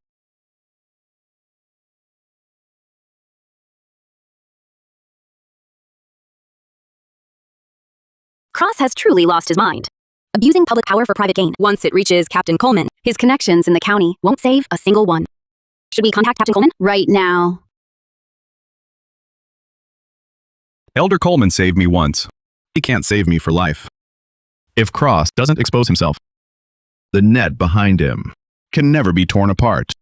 Cross has truly lost his mind. Abusing public power for private gain. Once it reaches Captain Coleman, his connections in the county won't save a single one. Should we contact Captain Coleman? Right now. Elder Coleman saved me once. He can't save me for life. If Cross doesn't expose himself, the net behind him can never be torn apart.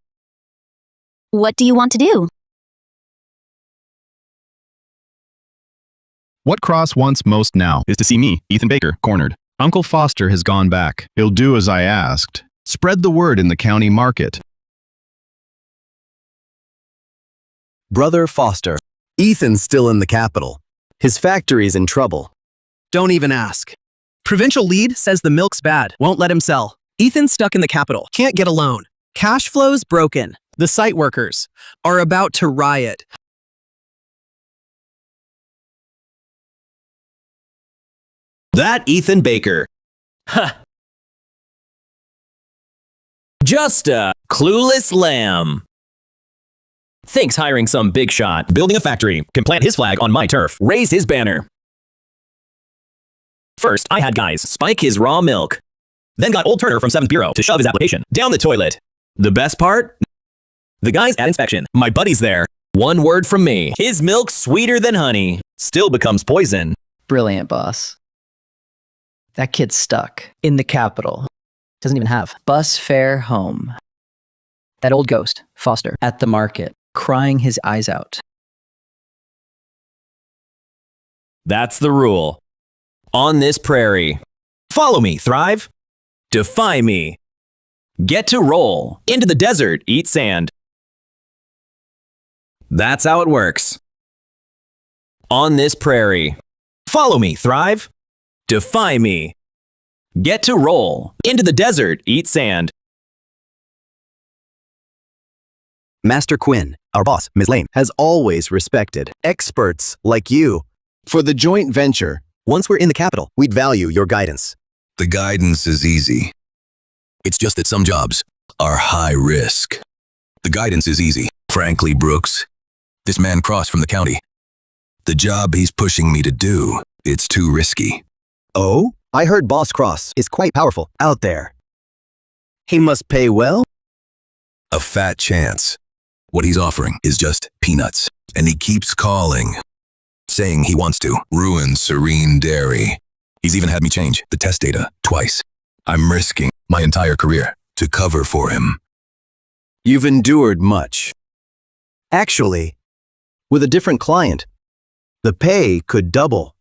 What do you want to do? What Cross wants most now is to see me, Ethan Baker, cornered. Uncle Foster has gone back. He'll do as I asked. Spread the word in the county market. Brother Foster. Ethan's still in the capital. His factory's in trouble. Don't even ask. Provincial lead says the milk's bad. Won't let him sell. Ethan's stuck in the capital. Can't get a loan. Cash flow's broken. The site workers are about to riot. That Ethan Baker. Ha! Just a clueless lamb. Thinks hiring some big shot, building a factory, can plant his flag on my turf, raise his banner. First, I had guys spike his raw milk. Then got old Turner from 7th Bureau to shove his application down the toilet. The best part? The guys at inspection, my buddies there. One word from me. His milk's sweeter than honey. Still becomes poison. Brilliant, boss. That kid's stuck in the capital. Doesn't even have bus fare home. That old ghost, Foster, at the market, crying his eyes out. That's the rule. On this prairie. Follow me, thrive. Defy me. Get to roll. Into the desert, eat sand. That's how it works. On this prairie. Follow me, thrive. Defy me. Get to roll. Into the desert, eat sand. Master Quinn, our boss, Ms. Lane, has always respected experts like you. For the joint venture, once we're in the capital, we'd value your guidance. The guidance is easy. It's just that some jobs are high risk. The guidance is easy. Frankly, Brooks, this man Cross from the county, the job he's pushing me to do, it's too risky. Oh? I heard Boss Cross is quite powerful out there. He must pay well? A fat chance. What he's offering is just peanuts, and he keeps calling, saying he wants to ruin Serene Dairy. He's even had me change the test data twice. I'm risking my entire career to cover for him. You've endured much. Actually, with a different client, the pay could double.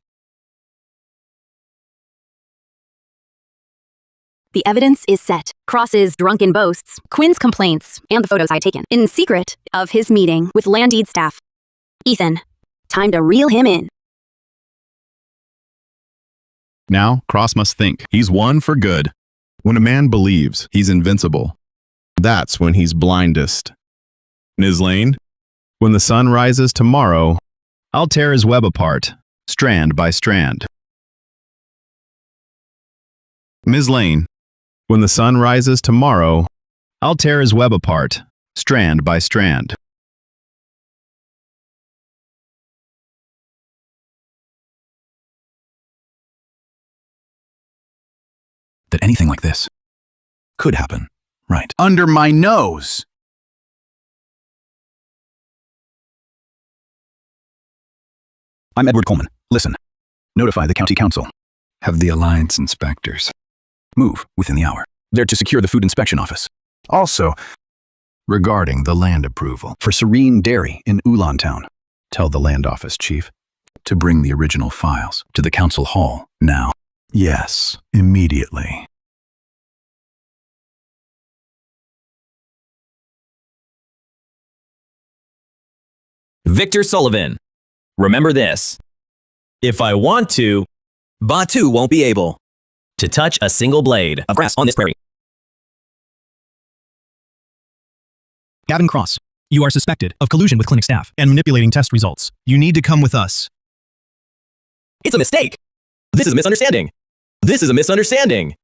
The evidence is set. Cross's drunken boasts, Quinn's complaints, and the photos I'd taken in secret of his meeting with Landede staff. Ethan, time to reel him in. Now, Cross must think he's won for good. When a man believes he's invincible, that's when he's blindest. Ms. Lane, when the sun rises tomorrow, I'll tear his web apart, strand by strand. Ms. Lane, when the sun rises tomorrow, I'll tear his web apart, strand by strand. That anything like this could happen, right? Under my nose. I'm Edward Coleman. Listen. Notify the county council. Have the alliance inspectors move within the hour. They're to secure the food inspection office. Also, regarding the land approval for Serene Dairy in Ulantown, tell the land office chief to bring the original files to the council hall now. Yes, immediately. Victor Sullivan. Remember this. If I want to, Batu won't be able to touch a single blade of grass on this prairie. Gavin Cross, you are suspected of collusion with clinic staff and manipulating test results. You need to come with us. It's a mistake. This is a misunderstanding. This is a misunderstanding.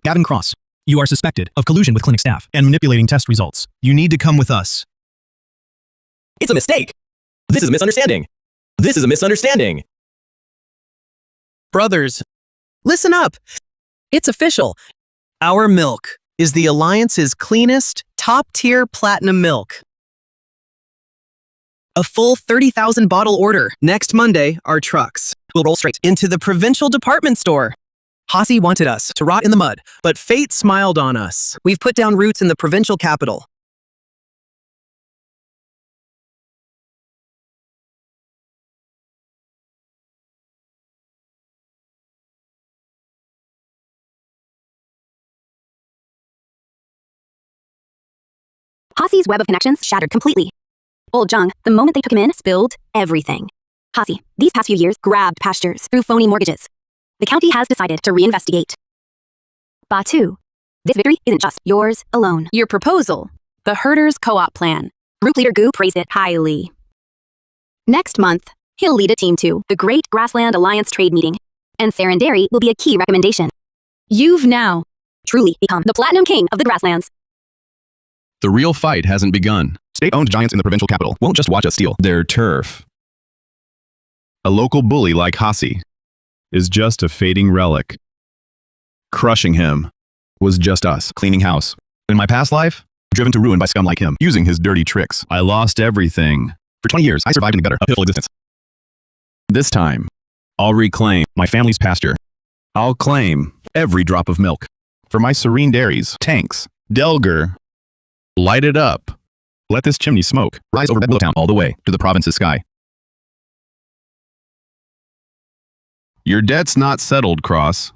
Gavin Cross, you are suspected of collusion with clinic staff and manipulating test results. You need to come with us. It's a mistake. This is a misunderstanding. This is a misunderstanding. Brothers, listen up. It's official. Our milk is the Alliance's cleanest, top-tier platinum milk. A full 30,000 bottle order. Next Monday, our trucks will roll straight into the provincial department store. Hossie wanted us to rot in the mud, but fate smiled on us. We've put down roots in the provincial capital. Hassi's web of connections shattered completely. Old Jung, the moment they took him in, spilled everything. Hassi, these past few years, grabbed pastures through phony mortgages. The county has decided to reinvestigate. Batu, this victory isn't just yours alone. Your proposal, the Herders Co-op Plan. Group leader Gu praised it highly. Next month, he'll lead a team to the Great Grassland Alliance Trade Meeting, and Serene Dairy will be a key recommendation. You've now truly become the Platinum King of the Grasslands. The real fight hasn't begun. State-owned giants in the provincial capital won't just watch us steal their turf. A local bully like Hassi is just a fading relic. Crushing him was just us cleaning house. In my past life, driven to ruin by scum like him, using his dirty tricks. I lost everything. For 20 years, I survived in a gutter, a pitiful existence. This time, I'll reclaim my family's pasture. I'll claim every drop of milk. For my Serene Dairies, tanks, Delger, light it up. Let this chimney smoke. Rise over Bedwelltown all the way to the province's sky. Your debt's not settled, Cross.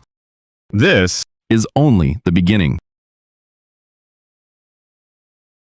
This is only the beginning.